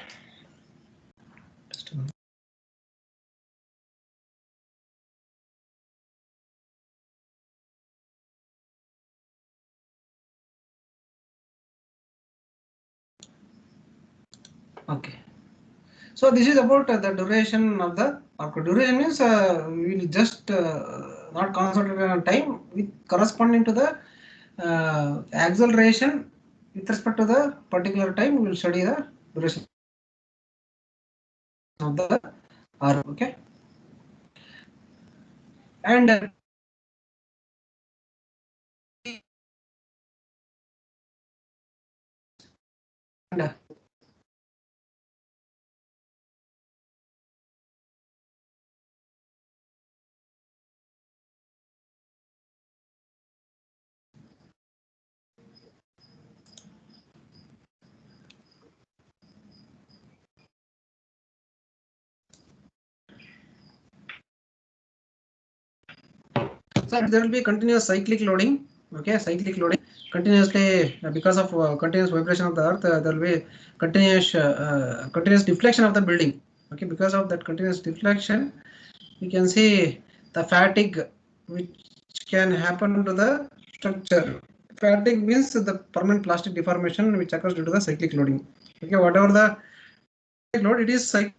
Just a minute. Okay. So this is about the duration of the earthquake. Duration means we will just not concentrate on time with corresponding to the acceleration with respect to the particular time. We will study the duration of the earthquake. Okay, and and so there will be continuous cyclic loading. Okay, cyclic loading continuously because of continuous vibration of the earth. There will be continuous deflection of the building. Okay, because of that continuous deflection, you can see the fatigue which can happen to the structure. Fatigue means the permanent plastic deformation which occurs due to the cyclic loading. Okay, whatever the load, it is cyclic.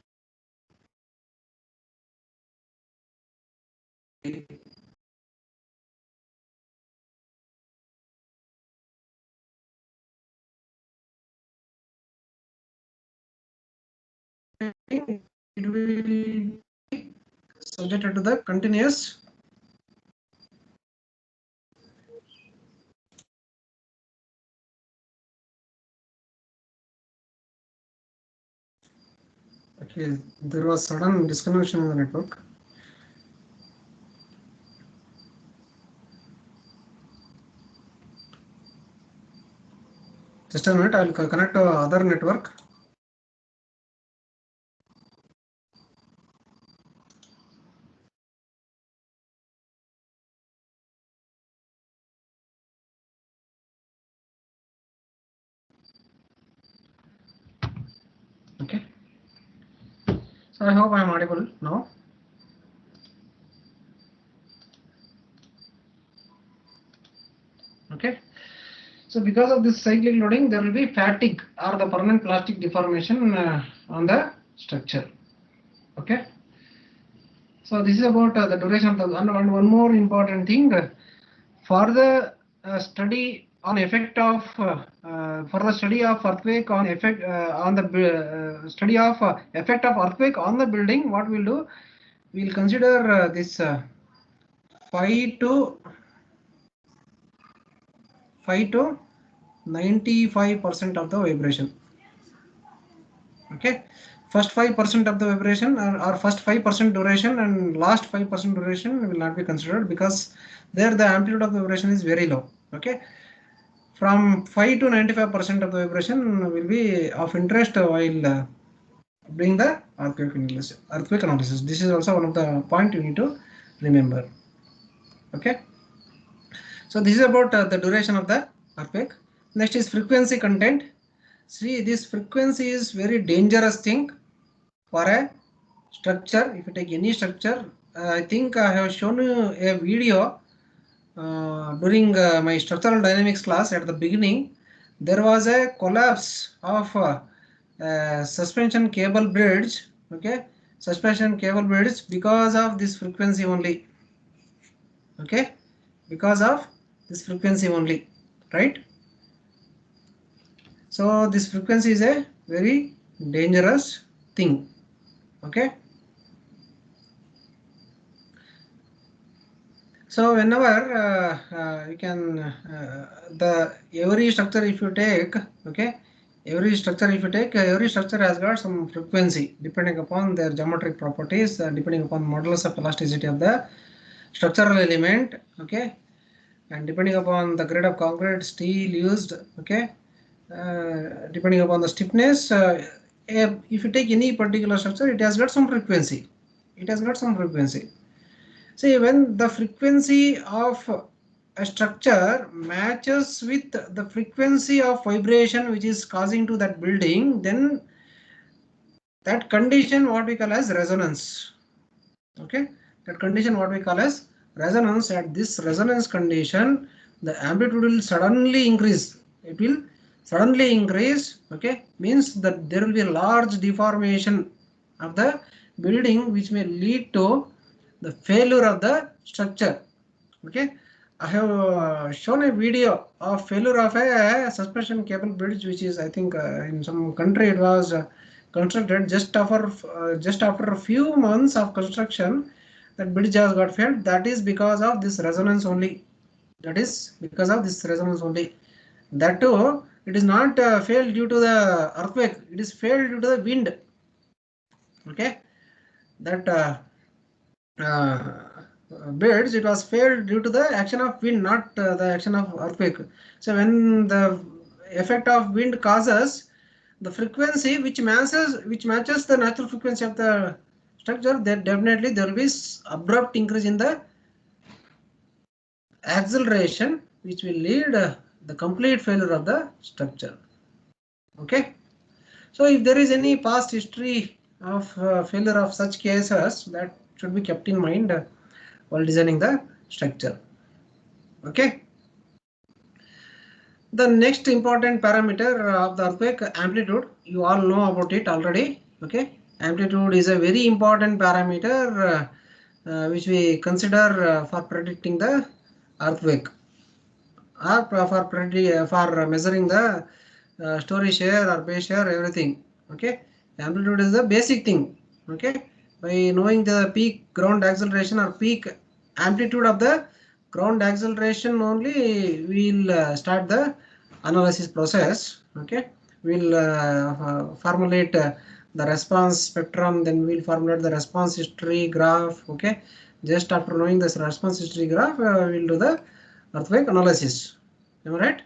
It will be subjected to the continuous. Okay, there was sudden disconnection in the network. Just a minute, I will connect to other network. Okay, so I hope I am audible now. Okay, So because of this cyclic loading, there will be fatigue or the permanent plastic deformation on the structure. Okay. So this is about the duration of the, and one more important thing, for the study on effect of for the study of earthquake on effect on the study of effect of earthquake on the building, what we'll do, we'll consider this 5 to 95% of the vibration. Okay, first 5% of the vibration or first 5% duration and last 5% duration will not be considered, because there the amplitude of the vibration is very low. Okay, from 5 to 95% of the vibration will be of interest while doing the earthquake analysis. This is also one of the point you need to remember. Okay, so this is about the duration of the earthquake. Next is frequency content. See, this frequency is very dangerous thing for a structure. If you take any structure, I think I have shown you a video during my structural dynamics class at the beginning. There was a collapse of suspension cable bridge. Okay, suspension cable bridge because of this frequency only. Okay, because of this frequency only, right? So this frequency is a very dangerous thing. Okay. So whenever you can the every structure if you take, okay, every structure has got some frequency depending upon their geometric properties, depending upon modulus of elasticity of the structural element, okay, and depending upon the grade of concrete, steel used, okay, depending upon the stiffness. If you take any particular structure, it has got some frequency. See, when the frequency of a structure matches with the frequency of vibration which is causing to that building, then that condition what we call as resonance. Okay, that condition what we call as resonance. At this resonance condition, the amplitude will suddenly increase. It will suddenly increase. Okay, means that there will be a large deformation of the building which may lead to the failure of the structure. Okay, I have shown a video of failure of a suspension cable bridge, which is, I think, in some country it was constructed just after a few months of construction. That bridge has got failed. That is because of this resonance only. That too, it is not failed due to the earthquake. It is failed due to the wind. Okay, that beds, it was failed due to the action of wind, not the action of earthquake. So when the effect of wind causes the frequency which matches the natural frequency of the structure, then definitely there will be abrupt increase in the acceleration, which will lead the complete failure of the structure. Okay, so if there is any past history of failure of such cases, that should be kept in mind while designing the structure. Okay. The next important parameter of the earthquake, amplitude, you all know about it already. Okay, amplitude is a very important parameter which we consider for predicting the earthquake, or for measuring the story shear or base shear, everything. Okay, amplitude is the basic thing. Okay, by knowing the peak ground acceleration or peak amplitude of the ground acceleration only, we'll start the analysis process. Okay, we'll formulate the response spectrum, then we'll formulate the response history graph. Okay, just after knowing this response history graph, we'll do the earthquake analysis. Am I right?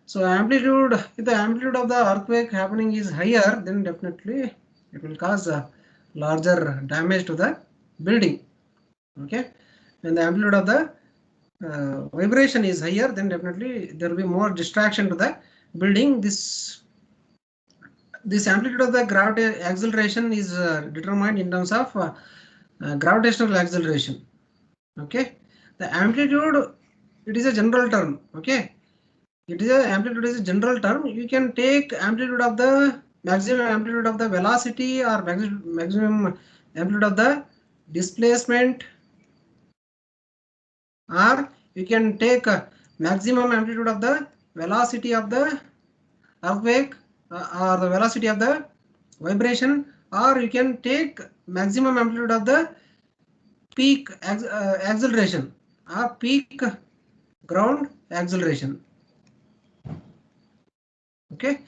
So amplitude, if the amplitude of the earthquake happening is higher, then definitely it will cause a larger damage to the building. Okay, when the amplitude of the vibration is higher, then definitely there will be more distraction to the building. This amplitude of the gravity acceleration is determined in terms of gravitational acceleration. Okay, the amplitude, it is a general term. Okay, It is a amplitude is a general term. You can take amplitude of the maximum amplitude of the velocity or maximum amplitude of the displacement, or you can take maximum amplitude of the velocity of the earthquake or the velocity of the vibration, or you can take maximum amplitude of the peak acceleration or peak ground acceleration. Okay,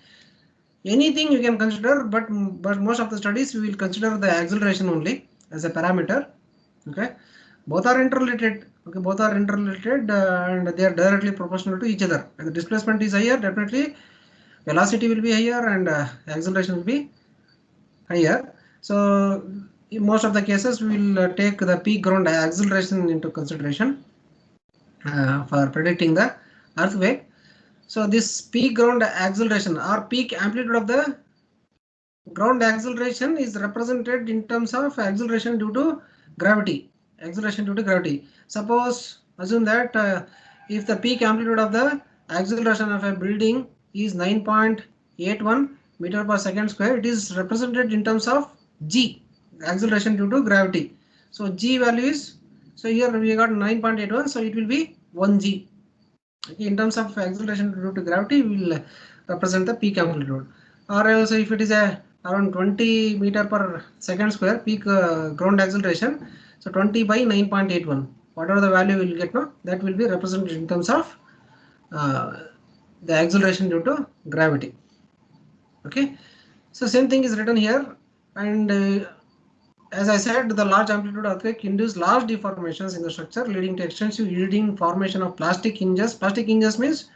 anything you can consider, but most of the studies we will consider the acceleration only as a parameter. Okay, both are interrelated. Okay, both are interrelated and they are directly proportional to each other. When the displacement is higher, definitely velocity will be higher and acceleration will be higher. So in most of the cases we will take the peak ground acceleration into consideration for predicting the earthquake. So this peak ground acceleration or peak amplitude of the ground acceleration is represented in terms of acceleration due to gravity. Acceleration due to gravity. Suppose assume that if the peak amplitude of the acceleration of a building is 9.81 meter per second square, it is represented in terms of g, acceleration due to gravity. So g value is, so here we got 9.81, so it will be 1g. Okay, in terms of acceleration due to gravity, we will represent the peak amplitude. Or else if it is a around 20 meter per second square peak ground acceleration, so 20 by 9.81, whatever the value we will get now, that will be represented in terms of the acceleration due to gravity. Okay, so same thing is written here, and as I said, the large amplitude earthquake induced large deformations in the structure, leading to extensive yielding formation of plastic hinges. Plastic hinges means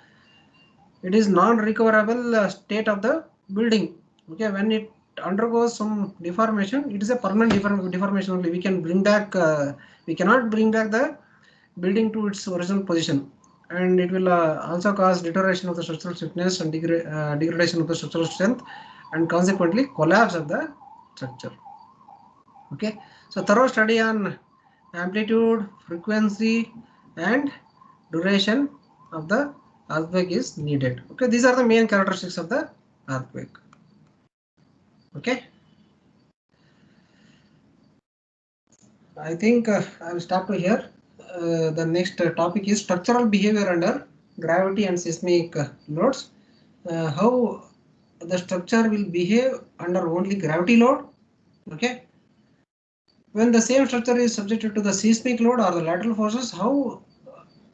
it is non-recoverable state of the building. Okay, when it undergoes some deformation, it is a permanent deformation only. We can bring back, we cannot bring back the building to its original position, and it will also cause deterioration of the structural stiffness and degradation of the structural strength, and consequently collapse of the structure. Okay, so thorough study on amplitude, frequency, and duration of the earthquake is needed. Okay, these are the main characteristics of the earthquake. Okay, I think I will stop to here. The next topic is structural behavior under gravity and seismic loads. How the structure will behave under only gravity load. Okay, when the same structure is subjected to the seismic load or the lateral forces, how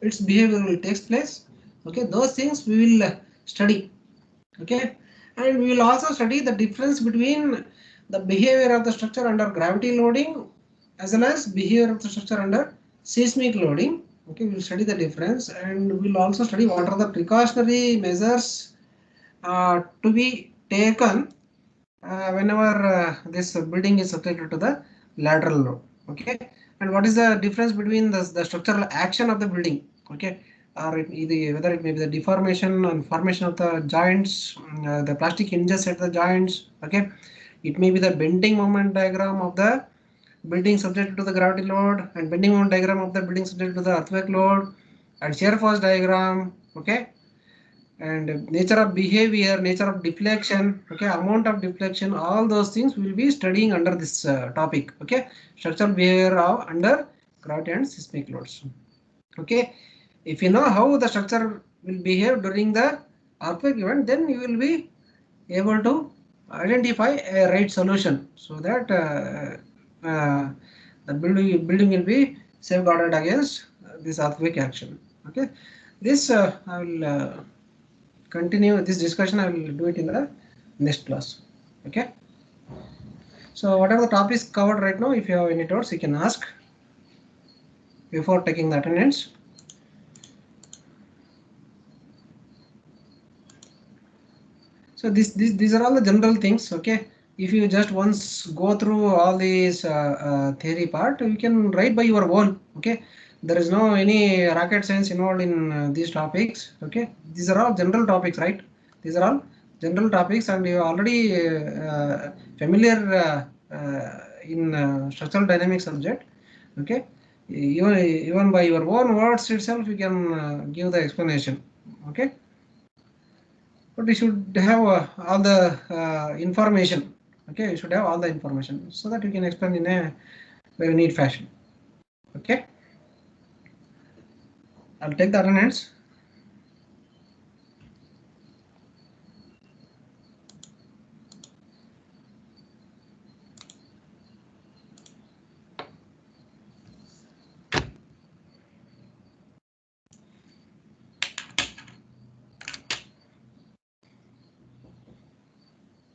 its behavior will takes place. Okay, those things we will study. Okay, and we will also study the difference between the behavior of the structure under gravity loading as well as behavior of the structure under seismic loading. Okay, we will study the difference, and we will also study what are the precautionary measures to be taken whenever this building is subjected to the lateral load. Okay, and what is the difference between the structural action of the building. Okay, or whether it may be the deformation and formation of the joints, the plastic hinges at the joints. Okay, it may be the bending moment diagram of the building subjected to the gravity load, and bending moment diagram of the building subjected to the earthquake load, and shear force diagram. Okay, and nature of behavior, nature of deflection, okay, amount of deflection, all those things we will be studying under this topic. Okay, structural behavior of under gravity and seismic loads. Okay, if you know how the structure will behave during the earthquake event, then you will be able to identify a right solution, so that the building will be safeguarded against this earthquake action. Okay, this I will continue this discussion. I will do it in the next class. Okay, so what are the topics covered right now? If you have any doubts, you can ask before taking the attendance. So these are all the general things. Okay, if you just once go through all these theory part, you can write by your own. Okay, there is no any rocket science involved in these topics. Okay, these are all general topics, right? These are all general topics, and you are already familiar in structural dynamics subject. Okay, even by your own words itself, you can give the explanation. Okay. but we should have all the information. Okay, we should have all the information so that we can explain in a very neat fashion. Okay, I'll take the attendance.